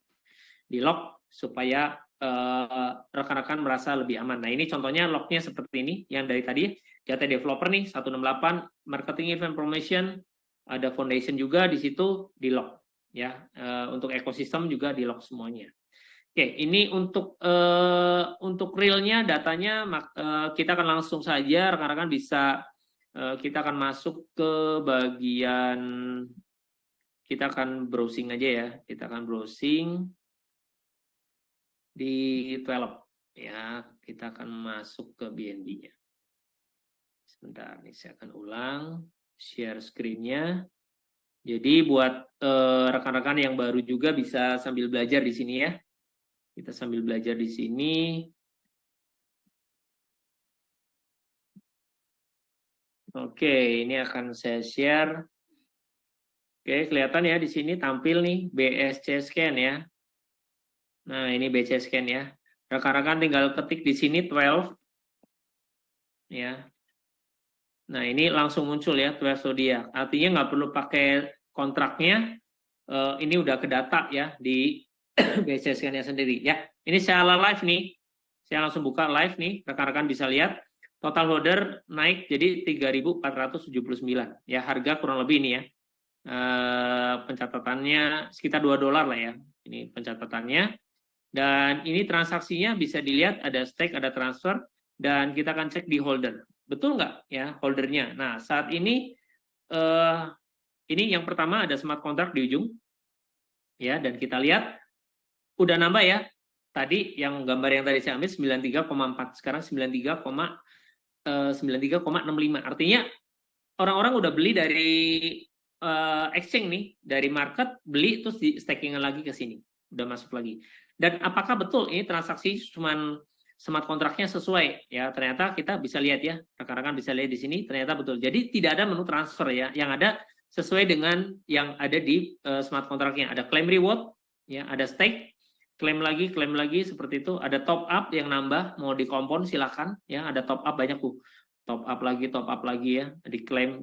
Speaker 1: di lock supaya rekan-rekan merasa lebih aman. Nah, ini contohnya locknya seperti ini yang dari tadi data developer nih 168, marketing event promotion, ada foundation juga di situ di lock ya. Untuk ekosistem juga di lock semuanya. Oke, ini untuk realnya datanya kita akan langsung saja rekan-rekan bisa kita akan masuk ke bagian, kita akan browsing aja ya. Kita akan browsing di 12 ya, kita akan masuk ke BNB-nya. Sebentar, nih saya akan ulang share screen-nya. Jadi buat rekan-rekan yang baru juga bisa sambil belajar di sini ya. Kita sambil belajar di sini. Oke, ini akan saya share. Oke, kelihatan ya di sini tampil nih BSC Scan ya. Nah, ini BSC Scan ya. Rekan-rekan tinggal ketik di sini 12 ya. Nah, ini langsung muncul ya 12 zodiac. Artinya nggak perlu pakai kontraknya. Ini udah ke data ya di BSC Scan-nya sendiri ya. Ini saya live nih. Saya langsung buka live nih. Rekan-rekan bisa lihat total holder naik jadi 3.479 ya. Harga kurang lebih ini ya. Pencatatannya sekitar $2 lah ya. Ini pencatatannya. Dan ini transaksinya bisa dilihat ada stake, ada transfer, dan kita akan cek di holder. Betul nggak ya holdernya? Nah, saat ini yang pertama ada smart contract di ujung. Ya, dan kita lihat udah nambah ya. Tadi yang gambar yang tadi saya ambil 93,4, sekarang 93,65. Artinya orang-orang udah beli dari exchange nih, dari market beli terus di stakingan lagi ke sini. Udah masuk lagi. Dan apakah betul ini transaksi cuman smart kontraknya sesuai ya? Ternyata kita bisa lihat ya, rekan-rekan bisa lihat di sini ternyata betul. Jadi tidak ada menu transfer ya, yang ada sesuai dengan yang ada di smart kontraknya. Ada claim reward ya, ada stake, klaim lagi seperti itu. Ada top up yang nambah, mau dikompon silakan ya, ada top up banyak tuh. top up lagi ya, diklaim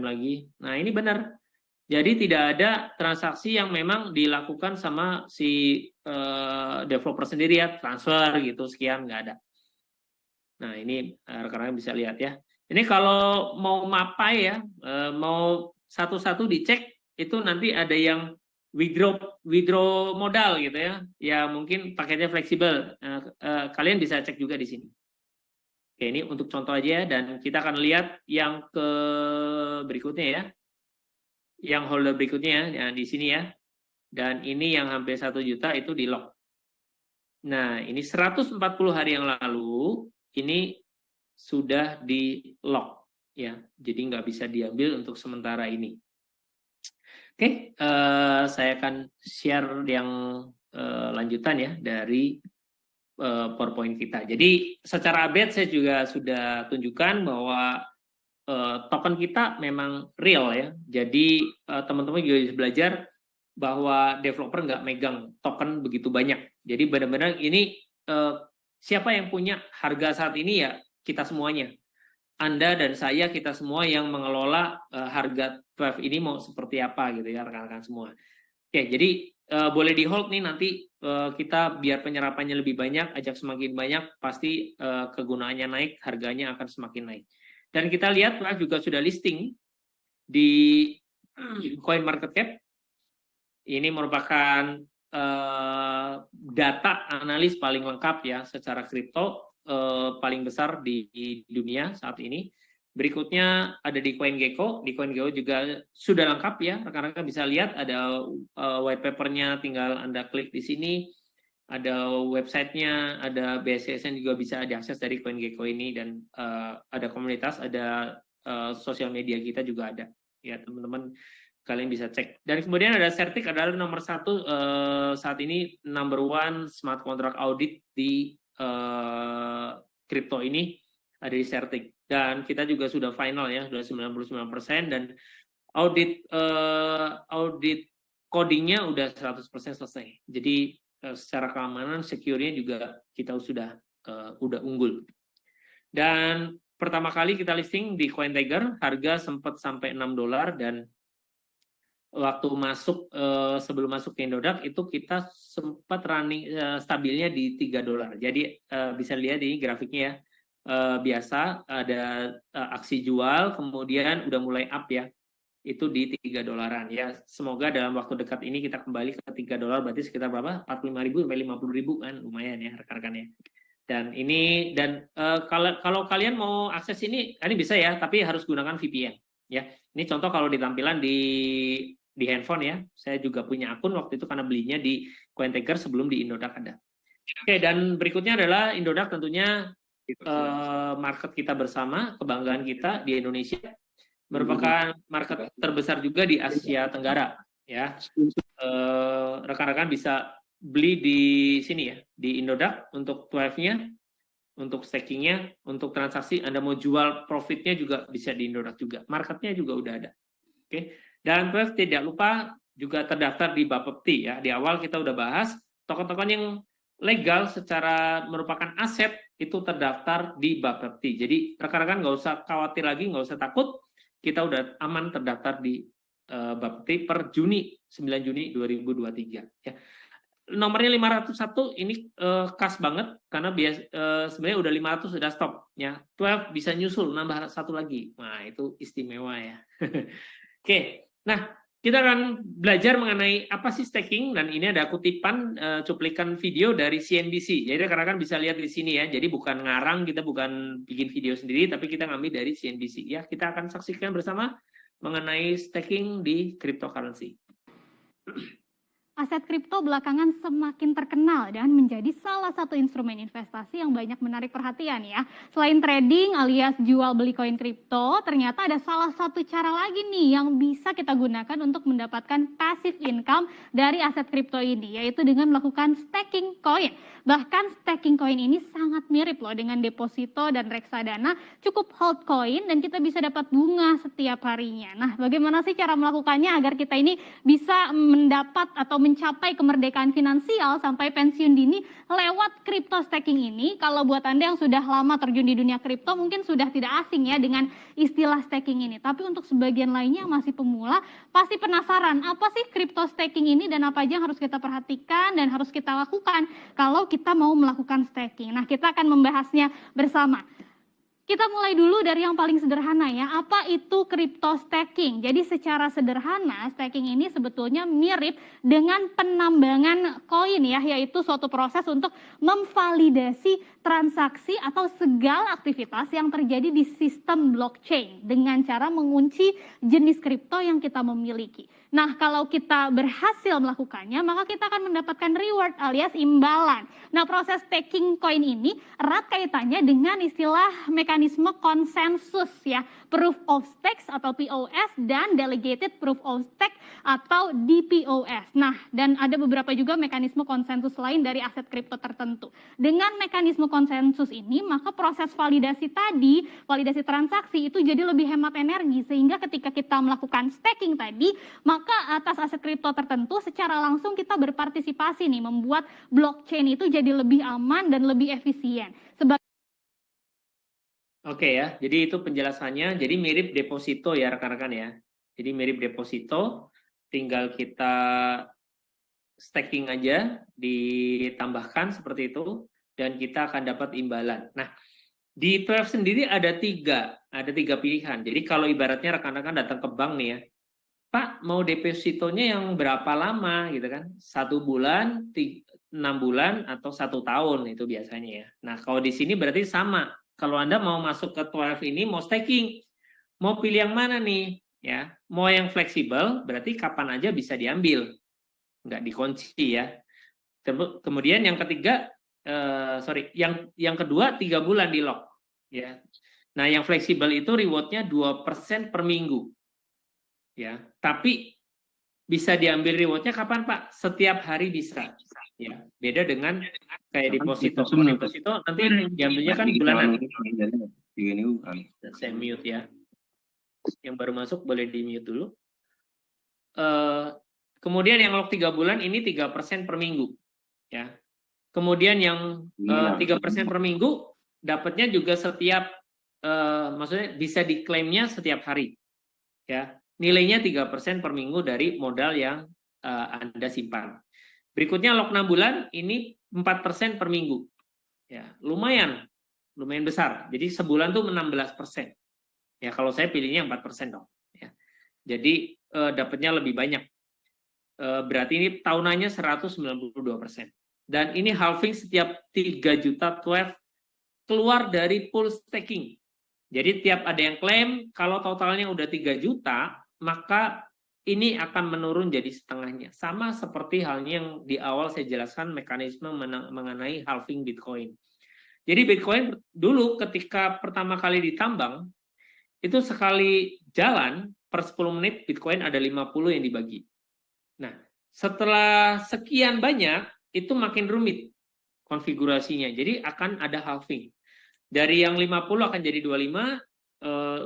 Speaker 1: lagi. Nah ini benar. Jadi tidak ada transaksi yang memang dilakukan sama si developer sendiri ya, transfer gitu sekian, nggak ada. Nah ini rekan-rekan bisa lihat ya. Ini kalau mau mapai ya, mau satu-satu dicek, itu nanti ada yang withdraw modal gitu ya. Ya mungkin paketnya fleksibel. Kalian bisa cek juga di sini. Oke, ini untuk contoh aja ya, dan kita akan lihat yang ke berikutnya ya. Yang holder berikutnya ya, di sini ya. Dan ini yang hampir 1 juta itu di lock. Nah, ini 140 hari yang lalu, ini sudah di lock ya. Jadi nggak bisa diambil untuk sementara ini. Oke, saya akan share yang lanjutan ya dari PowerPoint kita. Jadi secara update saya juga sudah tunjukkan bahwa token kita memang real ya. Jadi teman-teman juga bisa belajar bahwa developer nggak megang token begitu banyak. Jadi benar-benar ini siapa yang punya harga saat ini ya kita semuanya. Anda dan saya, kita semua yang mengelola harga 12 ini mau seperti apa gitu ya rekan-rekan semua. Oke, jadi boleh di hold nih nanti kita biar penyerapannya lebih banyak, ajak semakin banyak, pasti kegunaannya naik, harganya akan semakin naik. Dan kita lihat juga sudah listing di CoinMarketCap. Ini merupakan data analis paling lengkap ya secara kripto, paling besar di dunia saat ini. Berikutnya ada di CoinGecko. Di CoinGecko juga sudah lengkap ya, rekan-rekan bisa lihat ada white papernya, tinggal Anda klik di sini. Ada websitenya, ada BSCSN juga bisa diakses dari CoinGecko ini, dan ada komunitas, ada sosial media kita juga ada. Ya teman-teman kalian bisa cek. Dan kemudian ada Certic adalah nomor 1 saat ini number 1 smart contract audit di kripto ini ada di Certic. Dan kita juga sudah final ya, sudah 99%, dan audit codingnya udah 100% selesai. Jadi secara keamanan, secure-nya juga kita sudah unggul. Dan pertama kali kita listing di CoinTiger, harga sempat sampai $6, dan waktu masuk sebelum masuk ke Indodax itu kita sempat running stabilnya di $3. Jadi bisa lihat ini grafiknya ya. Biasa ada aksi jual, kemudian udah mulai up ya, itu di $3 ya. Semoga dalam waktu dekat ini kita kembali ke $3, berarti sekitar berapa? 45.000 sampai 50.000 kan, lumayan ya rekan-rekan ya. Dan ini, dan kalau kalian mau akses ini bisa ya, tapi harus gunakan VPN ya. Ini contoh kalau di tampilan di handphone ya. Saya juga punya akun waktu itu karena belinya di CoinTiger sebelum di Indodax ada. Oke, dan berikutnya adalah Indodax, tentunya market kita bersama, kebanggaan kita di Indonesia, merupakan market terbesar juga di Asia Tenggara ya. Rekan-rekan bisa beli di sini ya, di Indodax untuk 12-nya, untuk stakingnya, untuk transaksi Anda mau jual profitnya juga bisa di Indodax juga. Marketnya juga udah ada. Oke. Dan 12 tidak lupa juga terdaftar di Bapepti ya. Di awal kita udah bahas token-token yang legal secara merupakan aset itu terdaftar di Bapepti. Jadi rekan-rekan nggak usah khawatir lagi, nggak usah takut. Kita udah aman terdaftar di Bapepti per 9 Juni 2023 ya. Nomornya 501 ini khas banget karena sebenarnya udah 500 sudah stop ya. 12 bisa nyusul nambah satu lagi. Nah, itu istimewa ya. Oke. Nah, kita akan belajar mengenai apa sih staking, dan ini ada kutipan cuplikan video dari CNBC. Jadi rekan-rekan bisa lihat di sini ya. Jadi bukan ngarang, kita bukan bikin video sendiri, tapi kita ngambil dari CNBC ya. Kita akan saksikan bersama mengenai staking di cryptocurrency.
Speaker 2: Aset kripto belakangan semakin terkenal dan menjadi salah satu instrumen investasi yang banyak menarik perhatian ya. Selain trading alias jual beli koin kripto, ternyata ada salah satu cara lagi nih yang bisa kita gunakan untuk mendapatkan passive income dari aset kripto ini, yaitu dengan melakukan staking koin. Bahkan staking koin ini sangat mirip loh dengan deposito dan reksadana, cukup hold koin dan kita bisa dapat bunga setiap harinya. Nah, bagaimana sih cara melakukannya agar kita ini bisa mendapat atau mencapai kemerdekaan finansial sampai pensiun dini lewat crypto staking ini. Kalau buat Anda yang sudah lama terjun di dunia kripto mungkin sudah tidak asing ya dengan istilah staking ini. Tapi untuk sebagian lainnya yang masih pemula pasti penasaran apa sih crypto staking ini dan apa aja yang harus kita perhatikan dan harus kita lakukan kalau kita mau melakukan staking. Nah, kita akan membahasnya bersama. Kita mulai dulu dari yang paling sederhana ya, apa itu crypto staking? Jadi secara sederhana, staking ini sebetulnya mirip dengan penambangan koin ya, yaitu suatu proses untuk memvalidasi transaksi atau segala aktivitas yang terjadi di sistem blockchain dengan cara mengunci jenis kripto yang kita memiliki. Nah, kalau kita berhasil melakukannya, maka kita akan mendapatkan reward alias imbalan. Nah, proses staking koin ini erat kaitannya dengan istilah mekanisme konsensus ya, proof of stake atau POS dan delegated proof of stake atau DPoS. Nah, dan ada beberapa juga mekanisme konsensus lain dari aset kripto tertentu. Dengan mekanisme konsensus ini, maka proses validasi tadi, validasi transaksi itu jadi lebih hemat energi, sehingga ketika kita melakukan staking tadi, maka atas aset kripto tertentu secara langsung kita berpartisipasi nih, membuat blockchain itu jadi lebih aman dan lebih efisien.
Speaker 1: Oke ya, jadi itu penjelasannya. Jadi mirip deposito ya rekan-rekan ya. Jadi mirip deposito, tinggal kita staking aja, ditambahkan seperti itu, dan kita akan dapat imbalan. Nah, di 12 sendiri ada tiga pilihan. Jadi kalau ibaratnya rekan-rekan datang ke bank nih ya, Pak mau depositonya yang berapa lama gitu kan? 1 bulan, 6 bulan, atau 1 tahun itu biasanya ya. Nah kalau di sini berarti sama. Kalau Anda mau masuk ke 12 ini mau staking, mau pilih yang mana nih? Ya, mau yang fleksibel berarti kapan aja bisa diambil, nggak dikunci ya. Kemudian yang ketiga, yang kedua 3 bulan di lock ya. Nah yang fleksibel itu rewardnya 2% per minggu ya, tapi bisa diambil rewardnya kapan Pak? Setiap hari bisa ya, beda dengan kayak deposito. Deposito nanti diambilnya kan bulanan. Saya mute ya, yang baru masuk boleh di mute dulu. Kemudian yang lock 3 bulan ini 3% per minggu ya. Kemudian yang 3% per minggu dapatnya juga setiap maksudnya bisa diklaimnya setiap hari ya. Nilainya 3% per minggu dari modal yang Anda simpan. Berikutnya lock 6 bulan ini 4% per minggu. Ya, lumayan besar. Jadi sebulan tuh 16%. Ya, kalau saya pilihnya 4% dong, ya. Jadi dapatnya lebih banyak. Berarti ini tahunannya 192%. Dan ini halving setiap 3 juta 12 keluar dari pool staking. Jadi tiap ada yang klaim, kalau totalnya udah 3 juta, maka ini akan menurun jadi setengahnya. Sama seperti halnya yang di awal saya jelaskan mekanisme mengenai halving Bitcoin. Jadi Bitcoin dulu ketika pertama kali ditambang, itu sekali jalan per 10 menit Bitcoin ada 50 yang dibagi. Nah, setelah sekian banyak, itu makin rumit konfigurasinya. Jadi akan ada halving. Dari yang 50 akan jadi 25,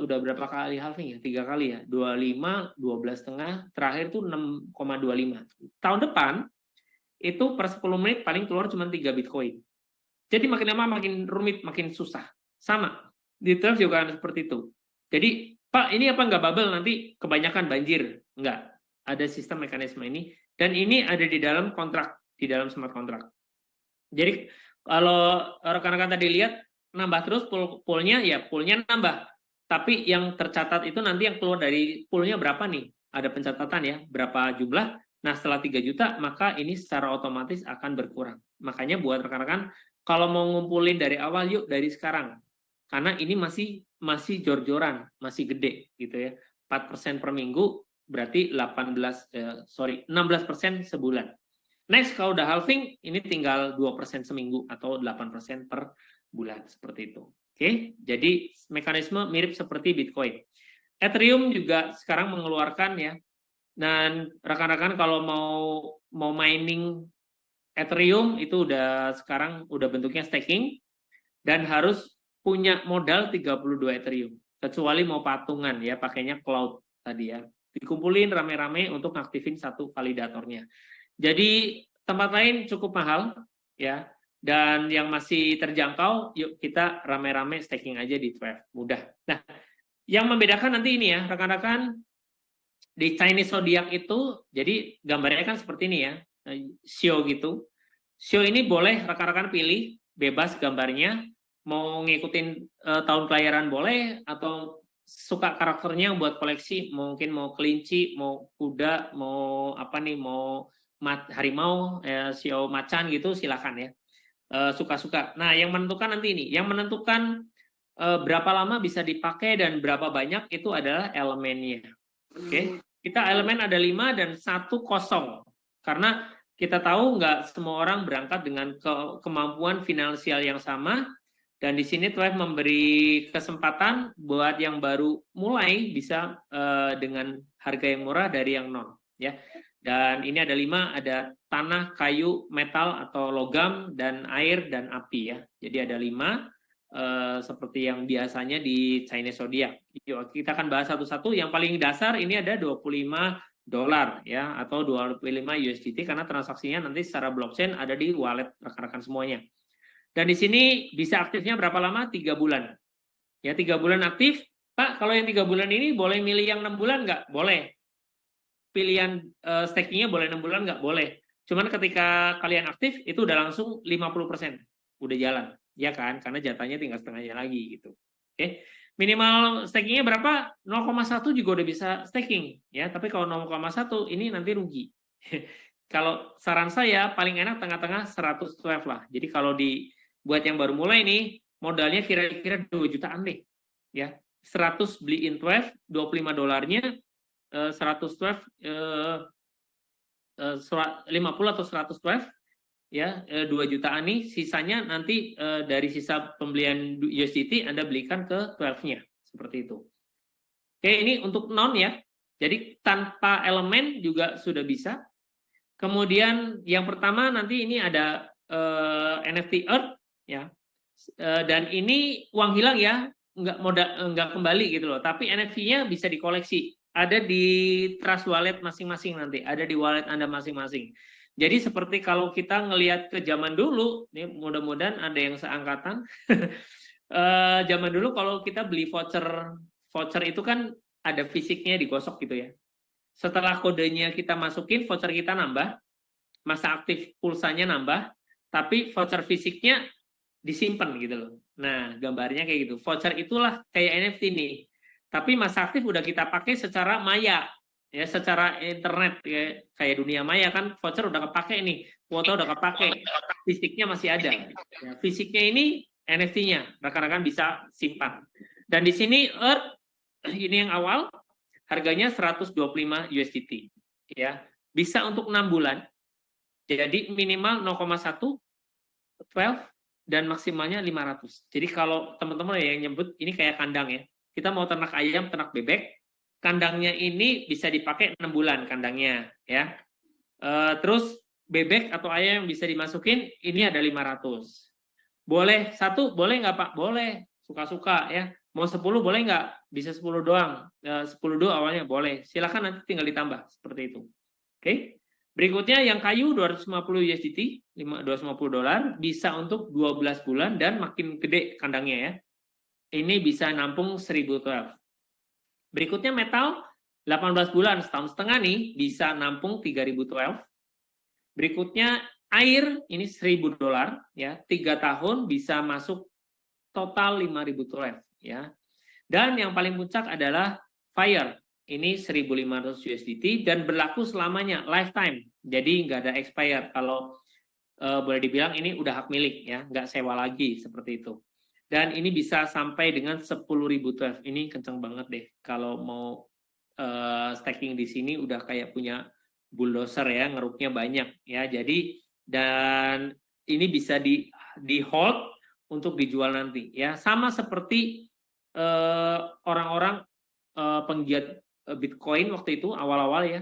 Speaker 1: udah berapa kali halving ya? 3 kali ya. 25, 12,5, terakhir tuh 6,25. Tahun depan itu per 10 menit paling keluar cuma 3 Bitcoin. Jadi makin lama makin rumit, makin susah. Sama, di Trust juga seperti itu. Jadi, Pak, ini apa nggak bubble nanti kebanyakan banjir? Nggak. Ada sistem mekanisme ini. Dan ini ada di dalam kontrak, di dalam smart contract. Jadi, kalau rekan-rekan tadi lihat, nambah terus poolnya, ya poolnya nambah. Tapi yang tercatat itu nanti yang keluar dari poolnya berapa nih? Ada pencatatan ya, berapa jumlah. Nah setelah 3 juta, maka ini secara otomatis akan berkurang. Makanya buat rekan-rekan, kalau mau ngumpulin dari awal, yuk dari sekarang. Karena ini masih jor-joran, masih gede gitu ya. 4% per minggu, berarti 16% sebulan. Next, kalau udah halving, ini tinggal 2% seminggu atau 8% per bulan, seperti itu. Oke, jadi mekanisme mirip seperti Bitcoin. Ethereum juga sekarang mengeluarkan ya. Dan rekan-rekan kalau mau mining Ethereum itu sekarang udah bentuknya staking dan harus punya modal 32 Ethereum. Kecuali mau patungan ya, pakainya cloud tadi ya. Dikumpulin rame-rame untuk ngaktifin satu validatornya. Jadi tempat lain cukup mahal ya. Dan yang masih terjangkau, yuk kita rame-rame staking aja di Thrive, mudah. Nah, yang membedakan nanti ini ya, rekan-rekan, di Chinese Zodiac itu, jadi gambarnya kan seperti ini ya, Shio gitu. Shio ini boleh rekan-rekan pilih, bebas gambarnya, mau ngikutin tahun kelahiran boleh, atau suka karakternya buat koleksi, mungkin mau kelinci, mau kuda, mau apa nih, mau harimau, Shio macan gitu, silakan ya. Suka-suka. Nah, yang menentukan nanti ini, yang menentukan berapa lama bisa dipakai dan berapa banyak itu adalah elemennya. Oke, kita elemen ada 5 dan 1 kosong. Karena kita tahu nggak semua orang berangkat dengan kemampuan finansial yang sama. Dan di sini Thrive memberi kesempatan buat yang baru mulai bisa dengan harga yang murah dari yang non. Ya. Dan ini ada 5, ada tanah, kayu, metal atau logam, dan air dan api ya. Jadi ada 5 seperti yang biasanya di Chinese Zodiac. Yuk, kita akan bahas satu-satu. Yang paling dasar ini ada $25 ya, atau 25 USDT karena transaksinya nanti secara blockchain ada di wallet rekan-rekan semuanya. Dan di sini bisa aktifnya berapa lama? 3 bulan. Ya, 3 bulan aktif. Pak, kalau yang 3 bulan ini boleh milih yang 6 bulan nggak? Boleh. Pilihan stakingnya boleh 6 bulan nggak? Boleh. Cuman ketika kalian aktif, itu udah langsung 50%. Udah jalan. Ya kan? Karena jatahnya tinggal setengahnya lagi gitu. Oke. Minimal stakingnya berapa? 0,1 juga udah bisa staking. Ya, tapi kalau 0,1 ini nanti rugi. Kalau saran saya, paling enak tengah-tengah 112 lah. Jadi kalau buat yang baru mulai nih, modalnya kira-kira 2 jutaan deh. Ya, 100 beli in 12, $25-nya 112 50 atau 112 ya, 2 jutaan nih, sisanya nanti dari sisa pembelian USDT Anda belikan ke 12-nya seperti itu. Oke, ini untuk non ya. Jadi tanpa elemen juga sudah bisa. Kemudian yang pertama nanti ini ada NFT Earth ya. Dan ini uang hilang ya, nggak kembali gitu loh. Tapi NFT-nya bisa dikoleksi. Ada di Trust Wallet masing-masing nanti, ada di wallet Anda masing-masing. Jadi seperti kalau kita ngelihat ke zaman dulu, nih mudah-mudahan ada yang seangkatan. Zaman dulu kalau kita beli voucher itu kan ada fisiknya digosok gitu ya. Setelah kodenya kita masukin, voucher kita nambah, masa aktif pulsanya nambah, tapi voucher fisiknya disimpan gitu loh. Nah, gambarnya kayak gitu. Voucher itulah kayak NFT nih. Tapi masa aktif udah kita pakai secara maya, ya, secara internet ya, kayak dunia maya kan voucher udah kepake nih, kuota udah kepake, fisiknya masih ada. Ya, fisiknya ini NFT-nya, rekan-rekan bisa simpan. Dan di sini Earth ini yang awal harganya 125 USDT, ya. Bisa untuk 6 bulan. Jadi minimal 0,1 12 dan maksimalnya 500. Jadi kalau teman-teman yang nyebut ini kayak kandang ya. Kita mau ternak ayam, ternak bebek, kandangnya ini bisa dipakai 6 bulan kandangnya ya. Terus bebek atau ayam yang bisa dimasukin ini ada 500. Boleh 1, boleh nggak Pak? Boleh, suka-suka ya. Mau 10 boleh nggak? Bisa 10 doang. 10 doang awalnya boleh. Silakan nanti tinggal ditambah seperti itu. Oke. Berikutnya yang kayu 250 USDT, $250 bisa untuk 12 bulan dan makin gede kandangnya ya. Ini bisa nampung 1012. Berikutnya metal 18 bulan, setahun setengah nih bisa nampung 3012. Berikutnya air ini $1000 ya, 3 tahun bisa masuk total 5012 ya. Dan yang paling puncak adalah fire. Ini 1.500 USDT dan berlaku selamanya, lifetime. Jadi nggak ada expire. Kalau boleh dibilang ini udah hak milik ya, nggak sewa lagi seperti itu. Dan ini bisa sampai dengan 10.000 12. Ini kenceng banget deh. Kalau mau staking di sini udah kayak punya bulldozer ya, ngeruknya banyak ya. Jadi dan ini bisa di hold untuk dijual nanti ya. Sama seperti orang-orang penggiat Bitcoin waktu itu awal-awal ya,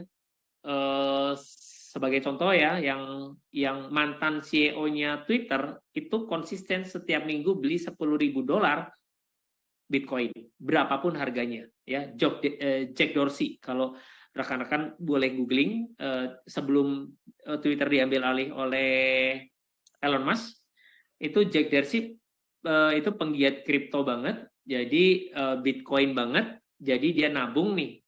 Speaker 1: sebagai contoh ya, yang mantan CEO-nya Twitter itu konsisten setiap minggu beli $10.000 Bitcoin, berapapun harganya ya. Jack Dorsey, kalau rekan-rekan boleh googling sebelum Twitter diambil alih oleh Elon Musk, itu Jack Dorsey itu penggiat kripto banget, jadi Bitcoin banget, jadi dia nabung nih.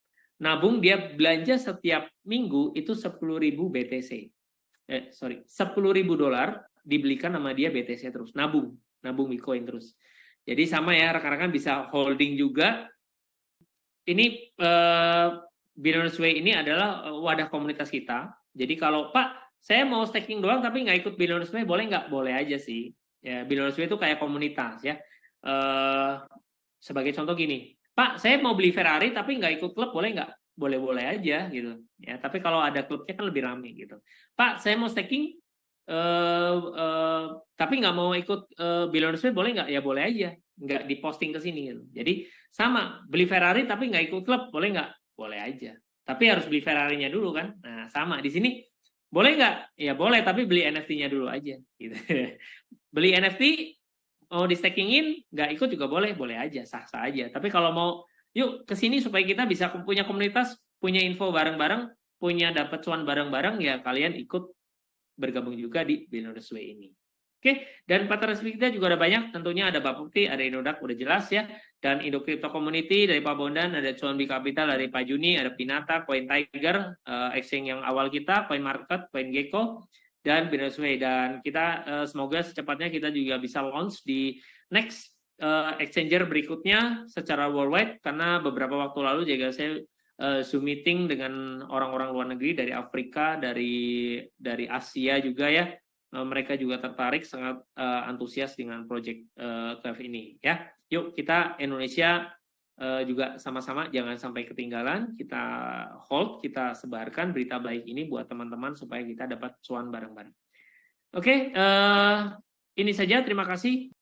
Speaker 1: Nabung dia belanja setiap minggu itu 10.000 BTC. $10.000 dibelikan sama dia BTC terus, nabung Bitcoin terus. Jadi sama ya rekan-rekan bisa holding juga. Ini Billionaires Way ini adalah wadah komunitas kita. Jadi kalau Pak, saya mau staking doang tapi nggak ikut Billionaires Way, boleh nggak? Boleh aja sih. Ya, Billionaires Way itu kayak komunitas ya. Sebagai contoh gini, Pak, saya mau beli Ferrari tapi nggak ikut klub, boleh nggak? Boleh-boleh aja gitu. Ya, tapi kalau ada klubnya kan lebih ramai gitu. Pak, saya mau staking tapi nggak mau ikut Billionaires Way, boleh nggak? Ya boleh aja, nggak diposting ke sini gitu. Jadi sama, beli Ferrari tapi nggak ikut klub, boleh nggak? Boleh aja. Tapi harus beli Ferrarinya dulu kan. Nah sama di sini, boleh nggak? Ya boleh, tapi beli NFT-nya dulu aja. Gitu. Beli NFT mau di stakingin, nggak ikut juga boleh, boleh aja, sah-sah aja. Tapi kalau mau, yuk ke sini supaya kita bisa punya komunitas, punya info bareng-bareng, punya dapat cuan bareng-bareng, ya kalian ikut bergabung juga di Billionaires Way ini. Oke, dan partner resmi kita juga ada banyak, tentunya ada Bapukti, ada Inodak, udah jelas ya, dan Indo Crypto Community dari Pak Bondan, ada Cuanbi Capital dari Pak Juni, ada Pinata, Coin Tiger, exchange yang awal kita, Coin Market, Coin Gecko, dan Billionaires Way. Dan kita semoga secepatnya kita juga bisa launch di next exchanger berikutnya secara worldwide, karena beberapa waktu lalu juga saya Zoom meeting dengan orang-orang luar negeri dari Afrika, dari Asia juga ya. Mereka juga tertarik, sangat antusias dengan project Cleve ini ya. Yuk kita Indonesia juga sama-sama jangan sampai ketinggalan, kita hold, kita sebarkan berita baik ini buat teman-teman supaya kita dapat cuan bareng-bareng. Oke, ini saja, terima kasih.